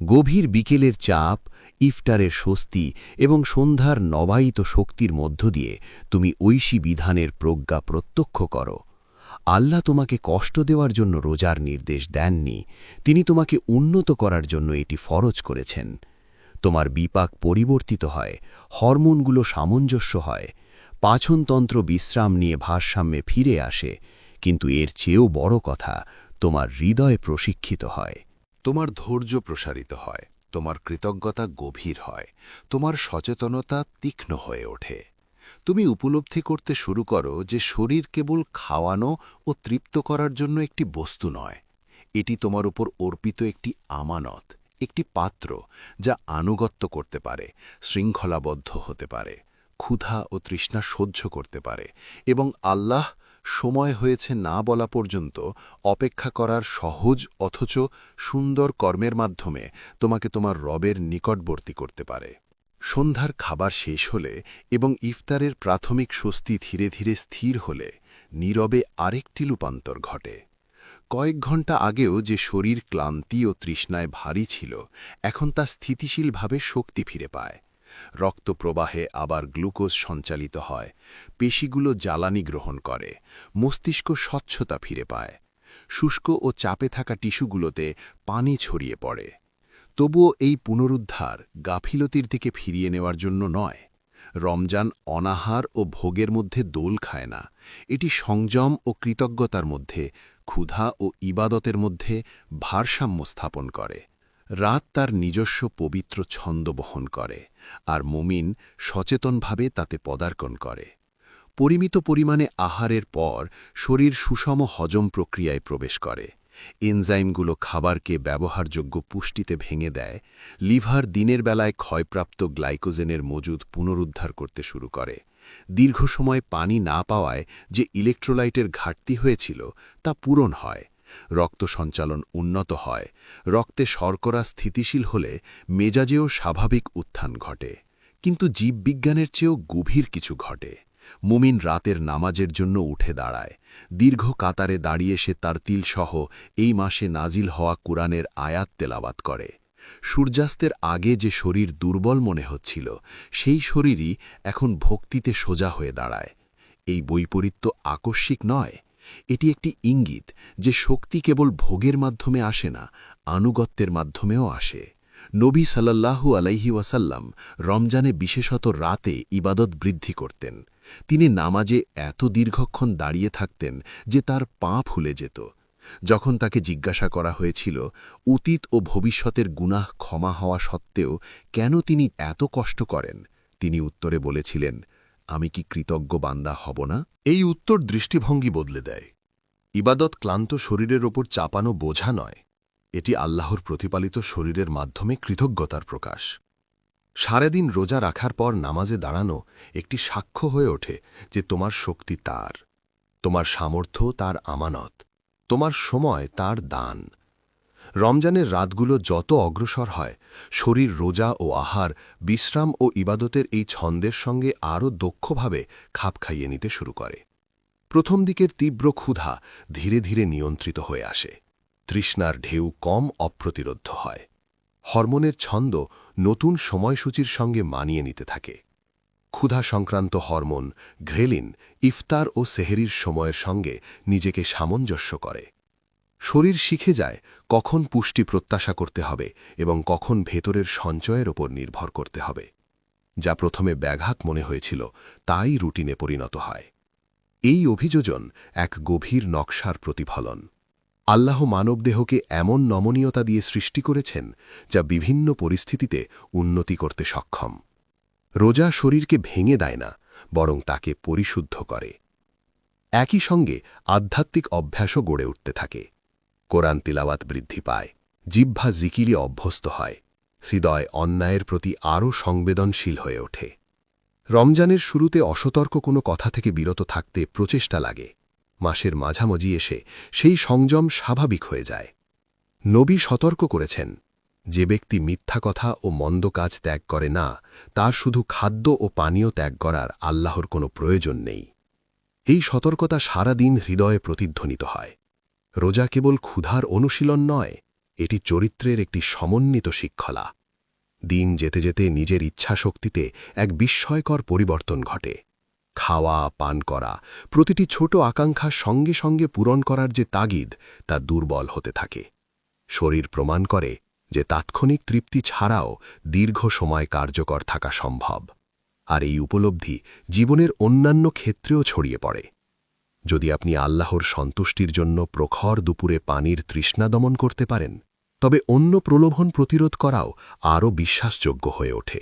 গভীর বিকেলের চাপ, ইফতারের স্বস্তি এবং সন্ধ্যার নবায়িত শক্তির মধ্য দিয়ে তুমি ঐশী বিধানের প্রজ্ঞা প্রত্যক্ষ করো। আল্লাহ তোমাকে কষ্ট দেওয়ার জন্য রোজার নির্দেশ দেননি, তিনি তোমাকে উন্নত করার জন্য এটি ফরজ করেছেন। তোমার বিপাক পরিবর্তিত হয়, হরমোনগুলো সামঞ্জস্য হয়, পাচনতন্ত্র বিশ্রাম নিয়ে ভারসাম্যে ফিরে আসে, কিন্তু এর চেয়েও বড় কথা, তোমার হৃদয় প্রশিক্ষিত হয়। তোমার ধৈর্য প্রসারিত হয়, তোমার কৃতজ্ঞতা গভীর হয়, তোমার সচেতনতা তীক্ষ্ণ হয়ে ওঠে। তুমি উপলব্ধি করতে শুরু করো যে শরীর কেবল খাওয়ানো ও তৃপ্ত করার জন্য একটি বস্তু নয়, এটি তোমার উপর অর্পিত একটি আমানত, একটি পাত্র যা আনুগত্য করতে পারে, শৃঙ্খলাবদ্ধ হতে পারে, ক্ষুধা ও তৃষ্ণা সহ্য করতে পারে, এবং আল্লাহ সময় হয়েছে না বলা পর্যন্ত অপেক্ষা করার সহজ অথচ সুন্দর কর্মের মাধ্যমে তোমাকে তোমার রবের নিকটবর্তী করতে পারে। সন্ধ্যার খাবার শেষ হলে এবং ইফতারের প্রাথমিক স্বস্তি ধীরে ধীরে স্থির হলে নীরবে আরেকটি রূপান্তর ঘটে। কয়েক ঘণ্টা আগেও যে শরীর ক্লান্তি ও তৃষ্ণায় ভারী ছিল, এখন তা স্থিতিশীলভাবে শক্তি ফিরে পায়। রক্তপ্রবাহে আবার গ্লুকোজ সঞ্চালিত হয়, পেশিগুলো জ্বালানি গ্রহণ করে, মস্তিষ্ক স্বচ্ছতা ফিরে পায়, শুষ্ক ও চাপে থাকা টিস্যুগুলোতে পানি ছড়িয়ে পড়ে। তবুও এই পুনরুদ্ধার গাফিলতির দিকে ফিরিয়ে নেওয়ার জন্য নয়। রমজান অনাহার ও ভোগের মধ্যে দোল খায় না, এটি সংযম ও কৃতজ্ঞতার মধ্যে, ক্ষুধা ও ইবাদতের মধ্যে ভারসাম্য স্থাপন করে। রাত তার নিজস্ব পবিত্র ছন্দ বহন করে, আর মুমিন সচেতনভাবে তাতে পদার্পণ করে। পরিমিত পরিমাণে আহারের পর শরীর সুষম হজম প্রক্রিয়ায় প্রবেশ করে। এনজাইমগুলো খাবারকে ব্যবহারযোগ্য পুষ্টিতে ভেঙে দেয়, লিভার দিনের বেলায় ক্ষয়প্রাপ্ত গ্লাইকোজেনের মজুদ পুনরুদ্ধার করতে শুরু করে। দীর্ঘ সময় পানি না পাওয়ায় যে ইলেকট্রোলাইটের ঘাটতি হয়েছিল তা পূরণ হয়, রক্ত সঞ্চালন উন্নত হয়, রক্তে শর্করা স্থিতিশীল হলে মেজাজেও স্বাভাবিক উত্থান ঘটে। কিন্তু জীববিজ্ঞানের চেয়েও গভীর কিছু ঘটে। মুমিন রাতের নামাজের জন্য উঠে দাঁড়ায়, দীর্ঘ কাতারে দাঁড়িয়ে সে তারতিলসহ এই মাসে নাজিল হওয়া কুরআনের আয়াত তেলাওয়াত করে। সূর্যাস্তের আগে যে শরীর দুর্বল মনে হচ্ছিল সেই শরীরই এখন ভক্তিতে সোজা হয়ে দাঁড়ায়। এই বৈপরীত্য আকস্মিক নয়, এটি একটি ইঙ্গিত যে শক্তি কেবল ভোগের মাধ্যমে আসে না, আনুগত্যের মাধ্যমেও আসে। নবী সাল্লাল্লাহু আলাইহি ওয়াসাল্লাম রমজানে বিশেষত রাতে ইবাদত বৃদ্ধি করতেন। তিনি নামাজে এত দীর্ঘক্ষণ দাঁড়িয়ে থাকতেন যে তার পা ফুলে যেত। যখন তাকে জিজ্ঞাসা করা হয়েছিল অতীত ও ভবিষ্যতের গুনাহ ক্ষমা হওয়া সত্ত্বেও কেন তিনি এত কষ্ট করেন, তিনি উত্তরে বলেছিলেন, আমি কি কৃতজ্ঞ বান্দা হব না? এই উত্তর দৃষ্টিভঙ্গি বদলে দেয়। ইবাদত ক্লান্ত শরীরের ওপর চাপানো বোঝা নয়, এটি আল্লাহর প্রতিপালিত শরীরের মাধ্যমে কৃতজ্ঞতার প্রকাশ। সারাদিন রোজা রাখার পর নামাজে দাঁড়ানো একটি সাক্ষ্য হয়ে ওঠে যে তোমার শক্তি তার, তোমার সামর্থ্য তার আমানত, তোমার সময় তার দান। রমজানের রাতগুলো যত অগ্রসর হয়, শরীর রোজা ও আহার, বিশ্রাম ও ইবাদতের এই ছন্দের সঙ্গে আরও দক্ষভাবে খাপ খাইয়ে নিতে শুরু করে। প্রথম দিকের তীব্র ক্ষুধা ধীরে ধীরে নিয়ন্ত্রিত হয়ে আসে, তৃষ্ণার ঢেউ কম অপ্রতিরোধ্য হয়, হরমোনের ছন্দ নতুন সময়সূচির সঙ্গে মানিয়ে নিতে থাকে। ক্ষুধা সংক্রান্ত হরমোন ঘ্রেলিন ইফতার ও সেহেরির সময়ের সঙ্গে নিজেকে সামঞ্জস্য করে। শরীর শিখে যায় কখন পুষ্টি প্রত্যাশা করতে হবে এবং কখন ভেতরের সঞ্চয়ের ওপর নির্ভর করতে হবে। যা প্রথমে ব্যাঘাত মনে হয়েছিল তাই রুটিনে পরিণত হয়। এই অভিযোজন এক গভীর নকশার প্রতিফলন। আল্লাহ মানবদেহকে এমন নমনীয়তা দিয়ে সৃষ্টি করেছেন যা বিভিন্ন পরিস্থিতিতে উন্নতি করতে সক্ষম। রোজা শরীরকে ভেঙে দেয় না, বরং তাকে পরিশুদ্ধ করে। একই সঙ্গে আধ্যাত্মিক অভ্যাসও গড়ে উঠতে থাকে। কোরআন তিলাওয়াত বৃদ্ধি পায়, জিহ্বা জিকিরে অভ্যস্ত হয়, হৃদয় অন্যায়ের প্রতি আরও সংবেদনশীল হয়ে ওঠে। রমজানের শুরুতে অসতর্ক কোনো কথা থেকে বিরত থাকতে প্রচেষ্টা লাগে। মাসের মাঝামাঝি এসে সেই সংযম স্বাভাবিক হয়ে যায়। নবী সতর্ক করেছেন, যে ব্যক্তি মিথ্যা কথা ও মন্দ কাজ ত্যাগ করে না, তার শুধু খাদ্য ও পানীয় ত্যাগ করার আল্লাহর কোনো প্রয়োজন নেই। এই সতর্কতা সারা দিন হৃদয়ে প্রতিধ্বনিত হয়। রোজা কেবল ক্ষুধার অনুশীলন নয়, এটি চরিত্রের একটি সমন্বিত শৃঙ্খলা। দিন যেতে যেতে নিজের ইচ্ছাশক্তিতে এক বিস্ময়কর পরিবর্তন ঘটে। খাওয়া, পান করা, প্রতিটি ছোট আকাঙ্ক্ষা সঙ্গে সঙ্গে পূরণ করার যে তাগিদ, তা দুর্বল হতে থাকে। শরীর প্রমাণ করে যে তাৎক্ষণিক তৃপ্তি ছাড়াও দীর্ঘ সময় কার্যকর থাকা সম্ভব। আর এই উপলব্ধি জীবনের অন্যান্য ক্ষেত্রেও ছড়িয়ে পড়ে। যদি আপনি আল্লাহর সন্তুষ্টির জন্য প্রখর দুপুরে পানির তৃষ্ণা দমন করতে পারেন, তবে অন্য প্রলোভন প্রতিরোধ করাও আরও বিশ্বাসযোগ্য হয়ে ওঠে।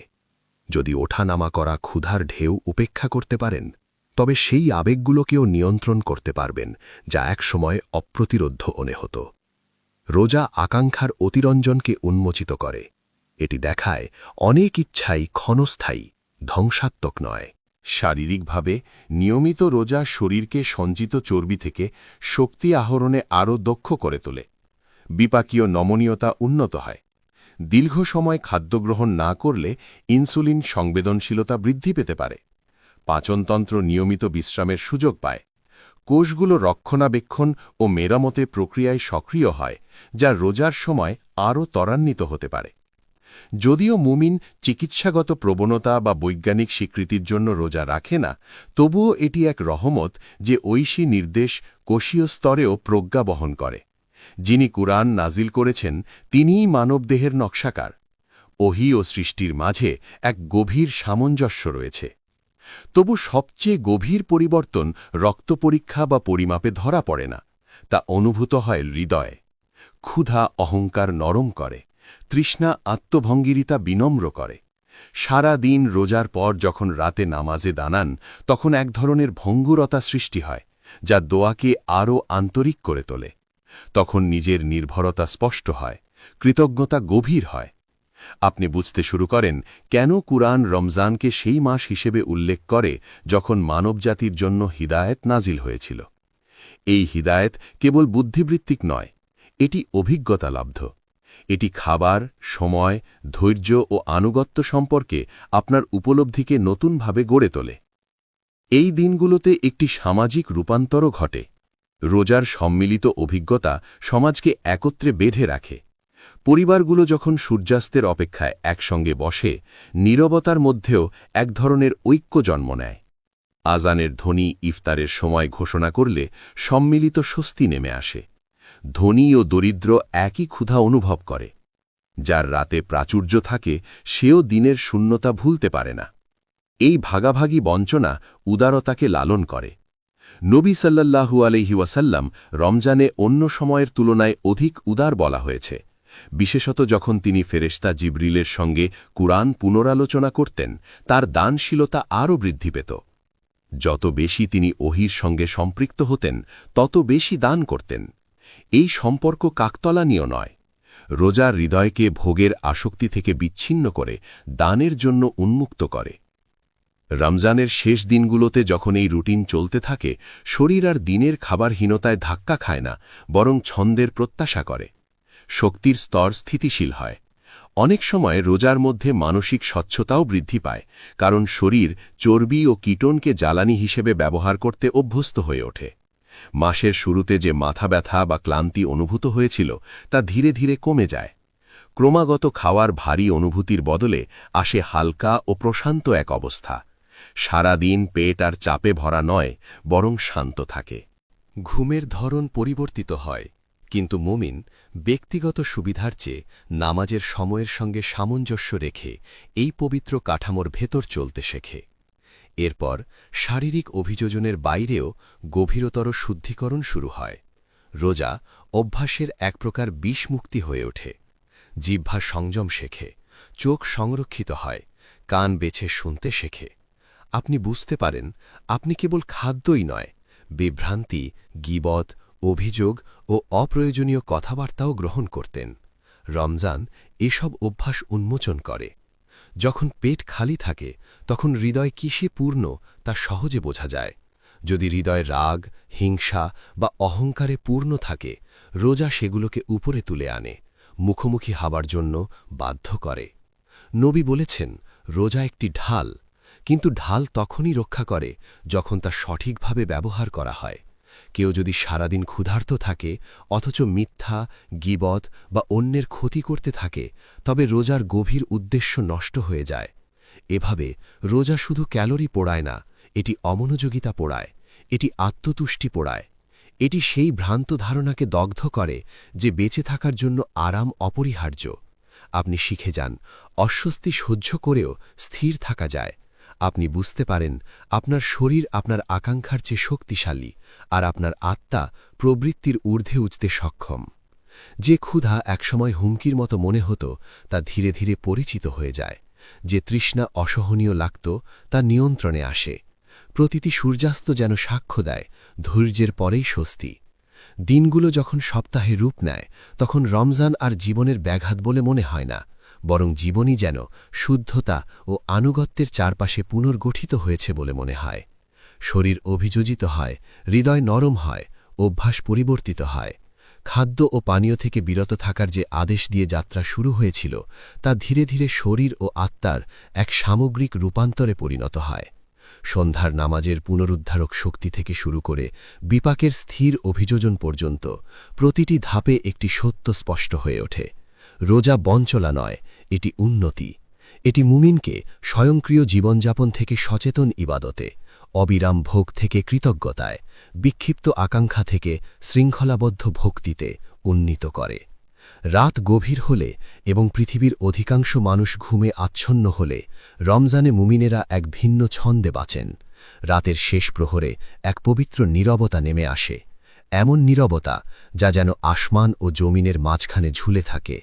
যদি ওঠানামা করা ক্ষুধার ঢেউ উপেক্ষা করতে পারেন, তবে সেই আবেগগুলোকেও নিয়ন্ত্রণ করতে পারবেন যা একসময় অপ্রতিরোধ্য মনে হতো। রোজা আকাঙ্ক্ষার অতিরঞ্জনকে উন্মোচিত করে। এটি দেখায় অনেক ইচ্ছাই ক্ষণস্থায়ী, ধ্বংসাত্মক নয়। শারীরিকভাবে নিয়মিত রোজা শরীরকে সঞ্চিত চর্বি থেকে শক্তি আহরণে আরও দক্ষ করে তোলে। বিপাকীয় নমনীয়তা উন্নত হয়। দীর্ঘ সময় খাদ্য গ্রহণ না করলে ইনসুলিন সংবেদনশীলতা বৃদ্ধি পেতে পারে। পাচনতন্ত্র নিয়মিত বিশ্রামের সুযোগ পায়। কোষগুলো রক্ষণাবেক্ষণ ও মেরামতে প্রক্রিয়ায় সক্রিয় হয়, যা রোজার সময় আরও ত্বরান্বিত হতে পারে। যদিও মুমিন চিকিৎসাগত প্রবণতা বা বৈজ্ঞানিক স্বীকৃতির জন্য রোজা রাখে না, তবুও এটি এক রহমত যে ঐশী নির্দেশ কোষীয় স্তরেও প্রজ্ঞা বহন করে। যিনি কুরআন নাজিল করেছেন তিনিই মানবদেহের নকশাকার। ওহী ও সৃষ্টির মাঝে এক গভীর সামঞ্জস্য রয়েছে। তবু সবচেয়ে গভীর পরিবর্তন রক্ত পরীক্ষা বা পরিমাপে ধরা পড়ে না, তা অনুভূত হয় হৃদয়ে। ক্ষুধা অহংকার নরম করে, তৃষ্ণা আত্মভঙ্গিরিতা বিনম্র করে। সারা দিন রোজার পর যখন রাতে নামাজে দাঁড়ান, তখন এক ধরনের ভঙ্গুরতা সৃষ্টি হয়, যা দোয়াকে আরও আন্তরিক করে তোলে। তখন নিজের নির্ভরতা স্পষ্ট হয়, কৃতজ্ঞতা গভীর হয়। আপনি বুঝতে শুরু করেন কেন কুরআন রমজানকে সেই মাস হিসেবে উল্লেখ করে যখন মানবজাতির জন্য হিদায়েত নাজিল হয়েছিল। এই হিদায়েত কেবল বুদ্ধিবৃত্তিক নয়, এটি অভিজ্ঞতালব্ধ। এটি খাবার, সময়, ধৈর্য ও আনুগত্য সম্পর্কে আপনার উপলব্ধিকে নতুনভাবে গড়ে তোলে। এই দিনগুলোতে একটি সামাজিক রূপান্তরও ঘটে। রোজার সম্মিলিত অভিজ্ঞতা সমাজকে একত্রে বেঁধে রাখে। পরিবারগুলো যখন সূর্যাস্তের অপেক্ষায় একসঙ্গে বসে, নীরবতার মধ্যেও এক ধরনের ঐক্য জন্ম নেয়। আজানের ধ্বনি ইফতারের সময় ঘোষণা করলে সম্মিলিত স্বস্তি নেমে আসে। ধনী ও দরিদ্র একই ক্ষুধা অনুভব করে। যার রাতে প্রাচুর্য থাকে, সেও দিনের শূন্যতা ভুলতে পারে না। এই ভাগাভাগি বঞ্চনা উদারতাকে লালন করে। নবী সাল্লাল্লাহু আলাইহি ওয়াসাল্লাম রমজানে অন্য সময়ের তুলনায় অধিক উদার বলা হয়েছে, বিশেষত যখন তিনি ফেরেশতা জিবরিলের সঙ্গে কুরআন পুনরালোচনা করতেন, তার দানশীলতা আরও বৃদ্ধি পেত। যত বেশি তিনি ওহীর সঙ্গে সম্পৃক্ত হতেন, তত বেশি দান করতেন। এই সম্পর্ক কাকতলানীয় নয়। রোজার হৃদয়কে ভোগের আসক্তি থেকে বিচ্ছিন্ন করে দানের জন্য উন্মুক্ত করে। রমজানের শেষ দিনগুলোতে যখন এই রুটিন চলতে থাকে, শরীর আর দিনের খাবারহীনতায় ধাক্কা খায় না, বরং ছন্দের প্রত্যাশা করে। শক্তির স্তর স্থিতিশীল হয়। অনেক সময় রোজার মধ্যে মানসিক স্বচ্ছতাও বৃদ্ধি পায়, কারণ শরীর চর্বি ও কিটোনকে জ্বালানি হিসেবে ব্যবহার করতে অভ্যস্ত হয়ে ওঠে। মাসের শুরুতে যে মাথা ব্যথা বা ক্লান্তি অনুভূত হয়েছিল, তা ধীরে ধীরে কমে যায়। ক্রমাগত খাওয়ার ভারী অনুভূতির বদলে আসে হালকা ও প্রশান্ত এক অবস্থা। সারা দিন পেট আর চাপে ভরা নয়, বরং শান্ত থাকে। ঘুমের ধরন পরিবর্তিত হয়, কিন্তু মুমিন ব্যক্তিগত সুবিধার চেয়ে নামাজের সময়ের সঙ্গে সামঞ্জস্য রেখে এই পবিত্র কাঠামোর ভেতর চলতে শেখে। এরপর শারীরিক অভিযোজনের বাইরেও গভীরতর শুদ্ধিকরণ শুরু হয়। রোজা অভ্যাসের এক প্রকার বিষমুক্তি হয়ে ওঠে। জিহ্বা সংযম শেখে, চোখ সংরক্ষিত হয়, কান বেছে শুনতে শেখে। আপনি বুঝতে পারেন আপনি কেবল খাদ্যই নয়, বিভ্রান্তি, গীবত, অভিযোগ ও অপ্রয়োজনীয় কথাবার্তাও গ্রহণ করতেন। রমজান এসব অভ্যাস উন্মোচন করে। যখন পেট খালি থাকে, তখন হৃদয় কিসে পূর্ণ তা সহজে বোঝা যায়। যদি হৃদয় রাগ, হিংসা বা অহংকারে পূর্ণ থাকে, রোজা সেগুলোকে উপরে তুলে আনে, মুখোমুখি হবার জন্য বাধ্য করে। নবী বলেছেন, রোজা একটি ঢাল, কিন্তু ঢাল তখনই রক্ষা করে যখন তা সঠিকভাবে ব্যবহার করা হয়। কেউ যদি সারাদিন ক্ষুধার্ত থাকে, অথচ মিথ্যা, গীবত বা অন্যের ক্ষতি করতে থাকে, তবে রোজার গভীর উদ্দেশ্য নষ্ট হয়ে যায়। এভাবে রোজা শুধু ক্যালোরি পোড়ায় না, এটি অমনোযোগিতা পোড়ায়, এটি আত্মতুষ্টি পোড়ায়। এটি সেই ভ্রান্ত ধারণাকে দগ্ধ করে যে বেঁচে থাকার জন্য আরাম অপরিহার্য। আপনি শিখে যান, অস্বস্তি সহ্য করেও স্থির থাকা যায়। আপনি বুঝতে পারেন আপনার শরীর আপনার আকাঙ্ক্ষার চেয়ে শক্তিশালী, আর আপনার আত্মা প্রবৃত্তির ঊর্ধ্বে উঠতে সক্ষম। যে ক্ষুধা একসময় হুমকির মতো মনে হতো, তা ধীরে ধীরে পরিচিত হয়ে যায়। যে তৃষ্ণা অসহনীয় লাগত, তা নিয়ন্ত্রণে আসে। প্রতিটি সূর্যাস্ত যেন সাক্ষ্য দেয়, ধৈর্যের পরেই স্বস্তি। দিনগুলো যখন সপ্তাহে রূপ নেয়, তখন রমজান আর জীবনের ব্যাঘাত বলে মনে হয় না, বরং জীবনই যেন শুদ্ধতা ও আনুগত্যের চারপাশে পুনর্গঠিত হয়েছে বলে মনে হয়। শরীর অভিযোজিত হয়, হৃদয় নরম হয়, অভ্যাস পরিবর্তিত হয়। খাদ্য ও পানীয় থেকে বিরত থাকার যে আদেশ দিয়ে যাত্রা শুরু হয়েছিল, তা ধীরে ধীরে শরীর ও আত্মার এক সামগ্রিক রূপান্তরে পরিণত হয়। সন্ধ্যার নামাজের পুনরুদ্ধারক শক্তি থেকে শুরু করে বিপাকের স্থির অভিযোজন পর্যন্ত প্রতিটি ধাপে একটি সত্য স্পষ্ট হয়ে ওঠে। রোজা বঞ্চনা নয়, এটি উন্নতি। এটি মুমিনকে স্বয়ংক্রিয় জীবনযাপন থেকে সচেতন ইবাদতে, অবিরাম ভোগ থেকে কৃতজ্ঞতায়, বিক্ষিপ্ত আকাঙ্ক্ষা থেকে শৃঙ্খলাবদ্ধ ভক্তিতে উন্নীত করে। রাত গভীর হলে এবং পৃথিবীর অধিকাংশ মানুষ ঘুমে আচ্ছন্ন হলে রমজানে মুমিনেরা এক ভিন্ন ছন্দে বাঁচেন। রাতের শেষ প্রহরে এক পবিত্র নীরবতা নেমে আসে, এমন নীরবতা যা যেন আসমান ও জমিনের মাঝখানে ঝুলে থাকে।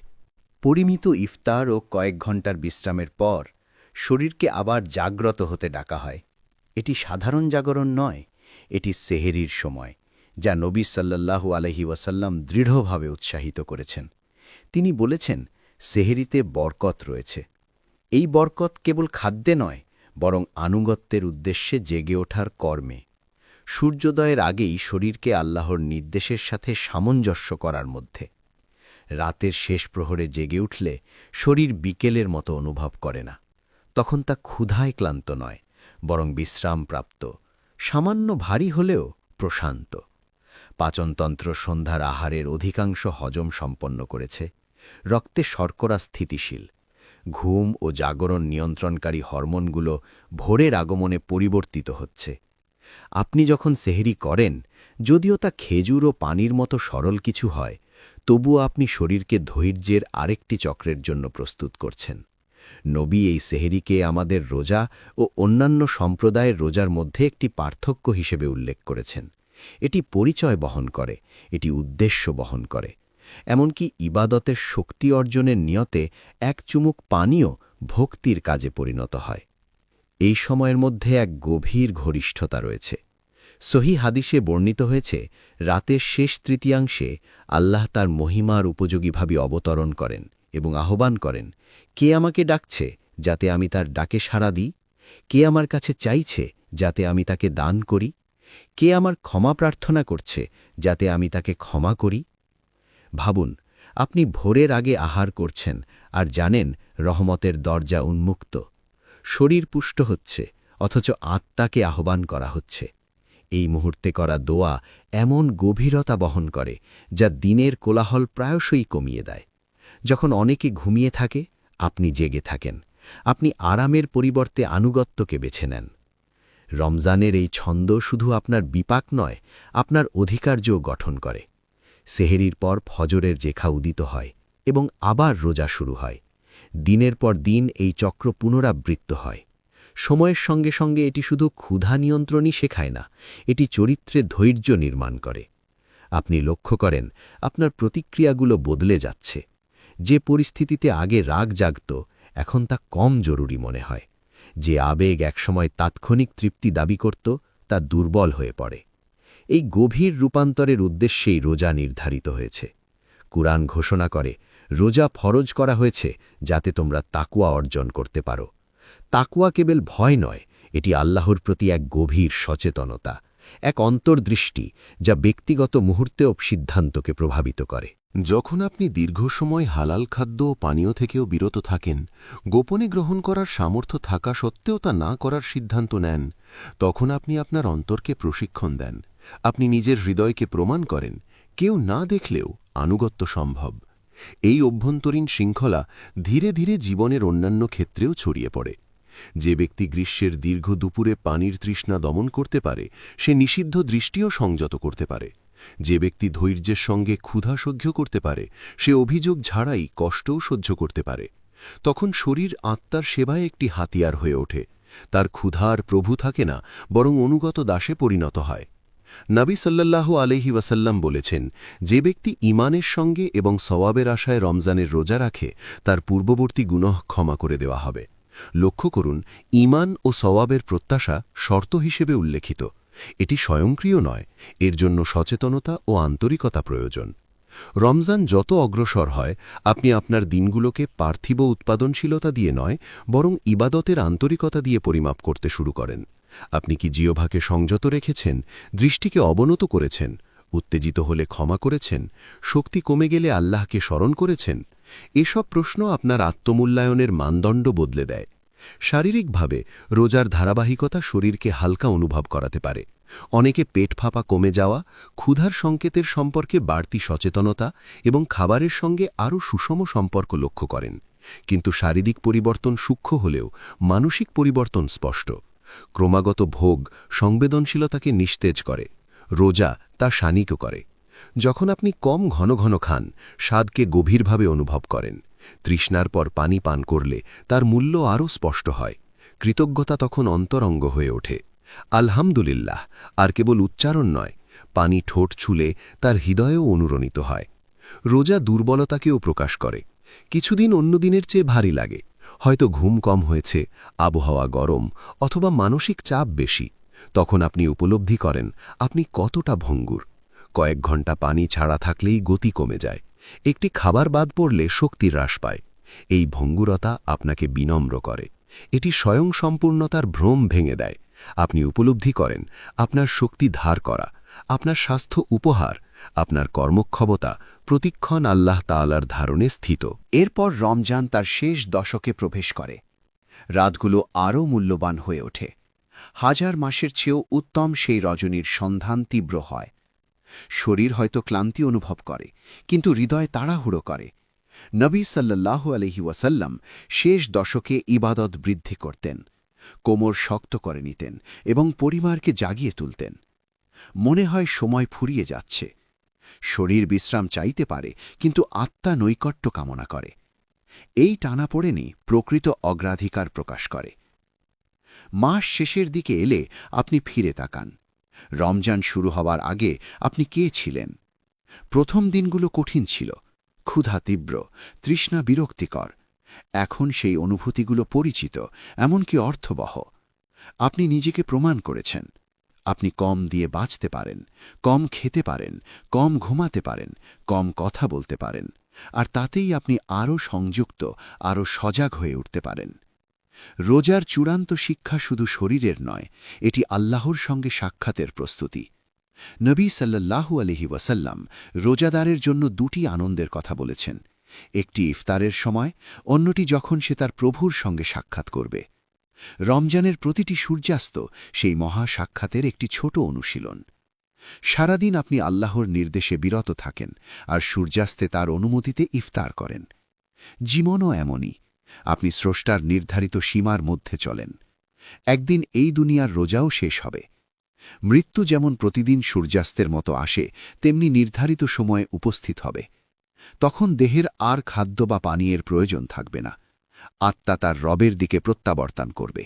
পরিমিত ইফতার ও কয়েক ঘণ্টার বিশ্রামের পর শরীরকে আবার জাগ্রত হতে ডাকা হয়। এটি সাধারণ জাগরণ নয়, এটি সেহেরির সময়, যা নবী সাল্লাল্লাহু আলাইহি ওয়াসাল্লাম দৃঢ়ভাবে উৎসাহিত করেছেন। তিনি বলেছেন, সেহেরিতে বরকত রয়েছে। এই বরকত কেবল খাদ্যে নয়, বরং আনুগত্যের উদ্দেশ্যে জেগে ওঠার কর্মে। সূর্যোদয়ের আগেই শরীরকে আল্লাহর নির্দেশের সাথে সামঞ্জস্য করার মধ্যে। রাতের শেষ প্রহরে জেগে উঠলে শরীর বিকেলের মতো অনুভব করে না। তখন তা ক্ষুধায় ক্লান্ত নয়, বরং বিশ্রামপ্রাপ্ত, সামান্য ভারী হলেও প্রশান্ত। পাচনতন্ত্র সন্ধ্যার আহারের অধিকাংশ হজম সম্পন্ন করেছে। রক্তে শর্করা স্থিতিশীল। ঘুম ও জাগরণ নিয়ন্ত্রণকারী হরমোনগুলো ভোরের আগমনে পরিবর্তিত হচ্ছে। আপনি যখন সেহরি করেন, যদিও তা খেজুর ও পানির মতো সরল কিছু হয়, তবুও আপনি শরীরকে ধৈর্যের আরেকটি চক্রের জন্য প্রস্তুত করছেন। নবী এই সেহেরিকে আমাদের রোজা ও অন্যান্য সম্প্রদায়ের রোজার মধ্যে একটি পার্থক্য হিসেবে উল্লেখ করেছেন। এটি পরিচয় বহন করে, এটি উদ্দেশ্য বহন করে। এমনকি ইবাদতের শক্তি অর্জনের নিয়তে এক চুমুক পানীয় ভক্তির কাজে পরিণত হয়। এই সময়ের মধ্যে এক গভীর ঘনিষ্ঠতা রয়েছে। সহি হাদিসে বর্ণিত হয়েছে, রাতের শেষ তৃতীয়াংশে আল্লাহ তার মহিমার উপযোগীভাবে অবতরণ করেন এবং আহ্বান করেন, কে আমাকে ডাকছে যাতে আমি তার ডাকে সাড়া দিই? কে আমার কাছে চাইছে যাতে আমি তাকে দান করি? কে আমার ক্ষমা প্রার্থনা করছে যাতে আমি তাকে ক্ষমা করি? ভাবুন, আপনি ভোরের আগে আহার করছেন আর জানেন রহমতের দরজা উন্মুক্ত। শরীর পুষ্ট হচ্ছে, অথচ আত্মাকে আহ্বান করা হচ্ছে। এই মুহূর্তে করা দোয়া এমন গভীরতা বহন করে যা দিনের কোলাহল প্রায়শই কমিয়ে দেয়। যখন অনেকে ঘুমিয়ে থাকে, আপনি জেগে থাকেন। আপনি আরামের পরিবর্তে আনুগত্যকে বেছে নেন। রমজানের এই ছন্দ শুধু আপনার বিপাক নয়, আপনার অধিকার্যও গঠন করে। সেহেরির পর ফজরের রেখা উদিত হয় এবং আবার রোজা শুরু হয়। দিনের পর দিন এই চক্র পুনরাবৃত্ত হয়। সময়ের সঙ্গে সঙ্গে এটি শুধু ক্ষুধা নিয়ন্ত্রণই শেখায় না, এটি চরিত্রে ধৈর্য নির্মাণ করে। আপনি লক্ষ্য করেন আপনার প্রতিক্রিয়াগুলো বদলে যাচ্ছে। যে পরিস্থিতিতে আগে রাগ জাগত, এখন তা কম জরুরি মনে হয়। যে আবেগ একসময় তাৎক্ষণিক তৃপ্তি দাবি করত, তা দুর্বল হয়ে পড়ে। এই গভীর রূপান্তরের উদ্দেশ্যেই রোজা নির্ধারিত হয়েছে। কুরআন ঘোষণা করে, রোজা ফরজ করা হয়েছে যাতে তোমরা তাকওয়া অর্জন করতে পারো। তাকওয়া কেবল ভয় নয়, এটি আল্লাহর প্রতি এক গভীর সচেতনতা, এক অন্তর্দৃষ্টি যা ব্যক্তিগত মুহূর্তেও সিদ্ধান্তকে প্রভাবিত করে। যখন আপনি দীর্ঘ সময় হালাল খাদ্য ও পানীয় থেকেও বিরত থাকেন, গোপনে গ্রহণ করার সামর্থ্য থাকা সত্ত্বেও তা না করার সিদ্ধান্ত নেন, তখন আপনি আপনার অন্তরকে প্রশিক্ষণ দেন। আপনি নিজের হৃদয়কে প্রমাণ করেন, কেউ না দেখলেও আনুগত্য সম্ভব। এই অভ্যন্তরীণ শৃঙ্খলা ধীরে ধীরে জীবনের অন্যান্য ক্ষেত্রেও ছড়িয়ে পড়ে। যে ব্যক্তি গ্রীষ্মের দীর্ঘ দুপুরে পানির তৃষ্ণা দমন করতে পারে, সে নিষিদ্ধ দৃষ্টিও সংযত করতে পারে। যে ব্যক্তি ধৈর্যের সঙ্গে ক্ষুধা সহ্য করতে পারে, সে অভিযোগ ছাড়াই কষ্টও সহ্য করতে পারে। তখন শরীর আত্মার সেবায় একটি হাতিয়ার হয়ে ওঠে। তার ক্ষুধার প্রভু থাকে না, বরং অনুগত দাসে পরিণত হয়। নবী সাল্লাল্লাহু আলাইহি ওয়াসাল্লাম বলেছেন, যে ব্যক্তি ঈমানের সঙ্গে এবং সওয়াবের আশায় রমজানের রোজা রাখে, তার পূর্ববর্তী গুনাহ ক্ষমা করে দেওয়া হবে। লক্ষ্য করুন, ঈমান ও সওয়াবের প্রত্যাশা শর্ত হিসেবে উল্লেখিত। এটি স্বয়ংক্রিয় নয়, এর জন্য সচেতনতা ও আন্তরিকতা প্রয়োজন। রমজান যত অগ্রসর হয়, আপনি আপনার দিনগুলোকে পার্থিব উৎপাদনশীলতা দিয়ে নয়, বরং ইবাদতের আন্তরিকতা দিয়ে পরিমাপ করতে শুরু করেন। আপনি কি জিহ্বাকে সংযত রেখেছেন, দৃষ্টিকে অবনত করেছেন, উত্তেজিত হলে ক্ষমা করেছেন, শক্তি কমে গেলে আল্লাহকে স্মরণ করেছেন? এসব প্রশ্ন আপনার আত্মমূল্যায়নের মানদণ্ড বদলে দেয়। শারীরিকভাবে রোজার ধারাবাহিকতা শরীরকে হালকা অনুভব করাতে পারে। অনেকে পেট ফাঁপা কমে যাওয়া, ক্ষুধার সংকেতের সম্পর্কে বাড়তি সচেতনতা এবং খাবারের সঙ্গে আরও সুষম সম্পর্ক লক্ষ্য করেন। কিন্তু শারীরিক পরিবর্তন সূক্ষ্ম হলেও মানসিক পরিবর্তন স্পষ্ট। ক্রমাগত ভোগ সংবেদনশীলতাকে নিস্তেজ করে, রোজা তা শানিক করে। যখন আপনি কম ঘন ঘন খান, স্বাদকে গভীরভাবে অনুভব করেন। তৃষ্ণার পর পানি পান করলে তার মূল্য আরও স্পষ্ট হয়। কৃতজ্ঞতা তখন অন্তরঙ্গ হয়ে ওঠে। আলহামদুলিল্লাহ আর কেবল উচ্চারণ নয়, পানি ঠোঁট ছুলে তার হৃদয়েও অনুরণিত হয়। রোজা দুর্বলতাকেও প্রকাশ করে। কিছুদিন অন্য দিনের চেয়ে ভারী লাগে, হয়তো ঘুম কম হয়েছে, আবহাওয়া গরম অথবা মানসিক চাপ বেশি। তখন আপনি উপলব্ধি করেন আপনি কতটা ভঙ্গুর। কয়েক ঘন্টা পানি ছাড়া থাকলেই গতি কমে যায়, একটি খাবার বাদ পড়লে শক্তি হ্রাস পায়। এই ভঙ্গুরতা আপনাকে বিনম্র করে, এটি স্বয়ংসম্পূর্ণতার ভ্রম ভেঙে দেয়। আপনি উপলব্ধি করেন আপনার শক্তি ধার করা, আপনার স্বাস্থ্য উপহার, আপনার কর্মক্ষমতা প্রতিক্ষণ আল্লাহ তাআলার ধারণে স্থিত। এরপর রমজান তার শেষ দশকে প্রবেশ করে। রাতগুলো আরও মূল্যবান হয়ে ওঠে। হাজার মাসের চেয়েও উত্তম সেই রজনীর সন্ধান তীব্র হয়। শরীর হয়তো ক্লান্তি অনুভব করে, কিন্তু হৃদয় তাড়াহুড়ো করে। নবী সাল্লাল্লাহু আলাইহি ওয়াসাল্লাম শেষ দশকে ইবাদত বৃদ্ধি করতেন, কোমর শক্ত করে নিতেন এবং পরিবারকে জাগিয়ে তুলতেন। মনে হয় সময় ফুরিয়ে যাচ্ছে। শরীর বিশ্রাম চাইতে পারে, কিন্তু আত্মা নৈকট্য কামনা করে। এই টানাপোড়েনই প্রকৃত অগ্রাধিকার প্রকাশ করে। মাস শেষের দিকে এলে আপনি ফিরে তাকান। রমজান শুরু হওয়ার আগে আপনি কে ছিলেন? প্রথম দিনগুলো কঠিন ছিল, ক্ষুধা তীব্র, তৃষ্ণা বিরক্তিকর। এখন সেই অনুভূতিগুলো পরিচিত, এমনকি অর্থবহ। আপনি নিজেকে প্রমাণ করেছেন। আপনি কম দিয়ে বাঁচতে পারেন, কম খেতে পারেন, কম ঘুমাতে পারেন, কম কথা বলতে পারেন, আর তাতেই আপনি আরও সংযুক্ত, আরও সজাগ হয়ে উঠতে পারেন। রোজার চূড়ান্ত শিক্ষা শুধু শরীরের নয়, এটি আল্লাহর সঙ্গে সাক্ষাতের প্রস্তুতি। নবী সাল্লাল্লাহু আলাইহি ওয়াসাল্লাম রোজাদারের জন্য দুটি আনন্দের কথা বলেছেন, একটি ইফতারের সময়, অন্যটি যখন সে তার প্রভুর সঙ্গে সাক্ষাৎ করবে। রমজানের প্রতিটি সূর্যাস্ত সেই মহা সাক্ষাতের একটি ছোট অনুশীলন। সারাদিন আপনি আল্লাহর নির্দেশে বিরত থাকেন, আর সূর্যাস্তে তার অনুমতিতে ইফতার করেন। জীবনও এমনই, আপনি স্রষ্টার নির্ধারিত সীমার মধ্যে চলেন। একদিন এই দুনিয়ার রোজাও শেষ হবে। মৃত্যু যেমন প্রতিদিন সূর্যাস্তের মতো আসে, তেমনি নির্ধারিত সময়ে উপস্থিত হবে। তখন দেহের আর খাদ্য বা পানীয়ের প্রয়োজন থাকবে না। আত্মা তার রবের দিকে প্রত্যাবর্তন করবে।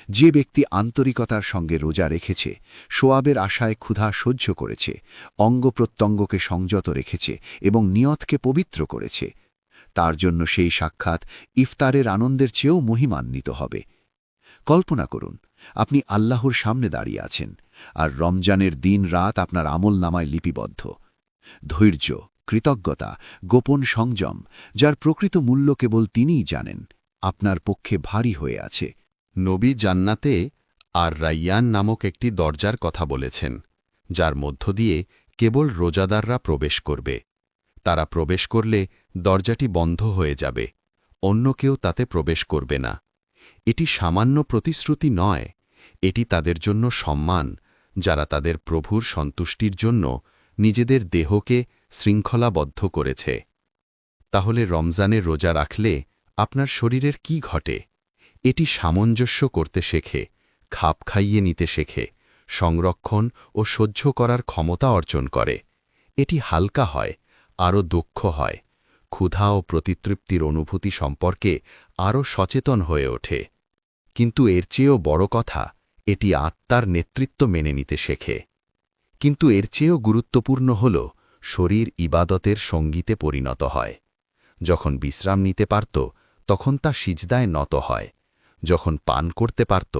যে ব্যক্তি আন্তরিকতার সঙ্গে রোজা রেখেছে, সোয়াবের আশায় ক্ষুধা সহ্য করেছে, অঙ্গ প্রত্যঙ্গকে সংযত রেখেছে এবং নিয়তকে পবিত্র করেছে, তার জন্য সেই সাক্ষাৎ ইফতারের আনন্দের চেয়েও মহিমান্বিত হবে। কল্পনা করুন, আপনি আল্লাহর সামনে দাঁড়িয়ে আছেন, আর রমজানের দিন রাত আপনার আমলনামায় লিপিবদ্ধ। ধৈর্য, কৃতজ্ঞতা, গোপন সংযম, যার প্রকৃত মূল্য কেবল তিনিই জানেন, আপনার পক্ষে ভারী হয়ে আছে। নবী জান্নাতে আর রাইয়ান নামক একটি দরজার কথা বলেছেন, যার মধ্য দিয়ে কেবল রোজাদাররা প্রবেশ করবে। তারা প্রবেশ করলে দরজাটি বন্ধ হয়ে যাবে, অন্য কেউ তাতে প্রবেশ করবে না। এটি সামান্য প্রতিশ্রুতি নয়, এটি তাদের জন্য সম্মান, যারা তাদের প্রভুর সন্তুষ্টির জন্য নিজেদের দেহকে শৃঙ্খলাবদ্ধ করেছে। তাহলে রমজানের রোজা রাখলে আপনার শরীরের কি ঘটে? এটি সামঞ্জস্য করতে শেখে, খাপ খাইয়ে নিতে শেখে, সংরক্ষণ ও সহ্য করার ক্ষমতা অর্জন করে। এটি হালকা হয়, আরও দক্ষ হয়, ক্ষুধা ও প্রতিতৃপ্তির অনুভূতি সম্পর্কে আরও সচেতন হয়ে ওঠে। কিন্তু এর চেয়েও বড় কথা, এটি আত্মার নেতৃত্ব মেনে নিতে শেখে। কিন্তু এর চেয়েও গুরুত্বপূর্ণ হল, শরীর ইবাদতের সঙ্গীতে পরিণত হয়। যখন বিশ্রাম নিতে পারত, তখন তা সিজদায় নত হয়। যখন পান করতে পারত,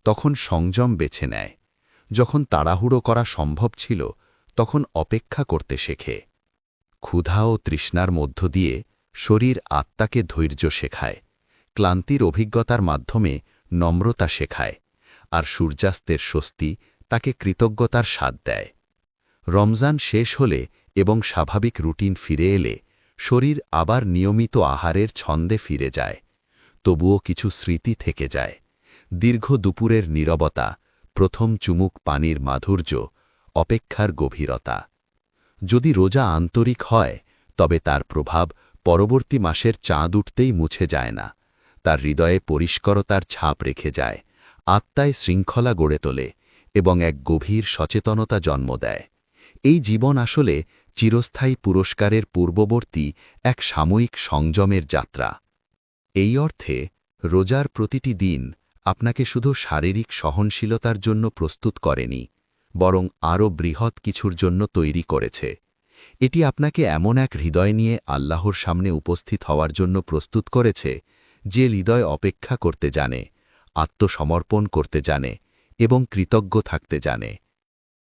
তখন সংযম বেছে নেয়। যখন তাড়াহুড়ো করা সম্ভব ছিল, তখন অপেক্ষা করতে শেখে। ক্ষুধা ও তৃষ্ণার মধ্য দিয়ে শরীর আত্মাকে ধৈর্য শেখায়, ক্লান্তির অভিজ্ঞতার মাধ্যমে নম্রতা শেখায়, আর সূর্যাস্তের স্বস্তি তাকে কৃতজ্ঞতার স্বাদ দেয়। রমজান শেষ হলে এবং স্বাভাবিক রুটিন ফিরে এলে শরীর আবার নিয়মিত আহারের ছন্দে ফিরে যায়। তবুও কিছু স্মৃতি থেকে যায়। দীর্ঘ দুপুরের নীরবতা, প্রথম চুমুক পানির মাধুর্য, অপেক্ষার গভীরতা। যদি রোজা আন্তরিক হয়, তবে তার প্রভাব পরবর্তী মাসের চাঁদ উঠতেই মুছে যায় না। তার হৃদয়ে পরিষ্কারতার ছাপ রেখে যায়, আত্মায় শৃঙ্খলা গড়ে তোলে এবং এক গভীর সচেতনতা জন্ম দেয়। এই জীবন আসলে চিরস্থায়ী পুরস্কারের পূর্ববর্তী এক সাময়িক সংযমের যাত্রা। এই অর্থে রোজার প্রতিটি দিন আপনাকে শুধু শারীরিক সহনশীলতার জন্য প্রস্তুত করেনি, বরং আরও বৃহৎ কিছুর জন্য তৈরি করেছে। এটি আপনাকে এমন এক হৃদয় নিয়ে আল্লাহর সামনে উপস্থিত হওয়ার জন্য প্রস্তুত করেছে, যে হৃদয় অপেক্ষা করতে জানে, আত্মসমর্পণ করতে জানে এবং কৃতজ্ঞ থাকতে জানে।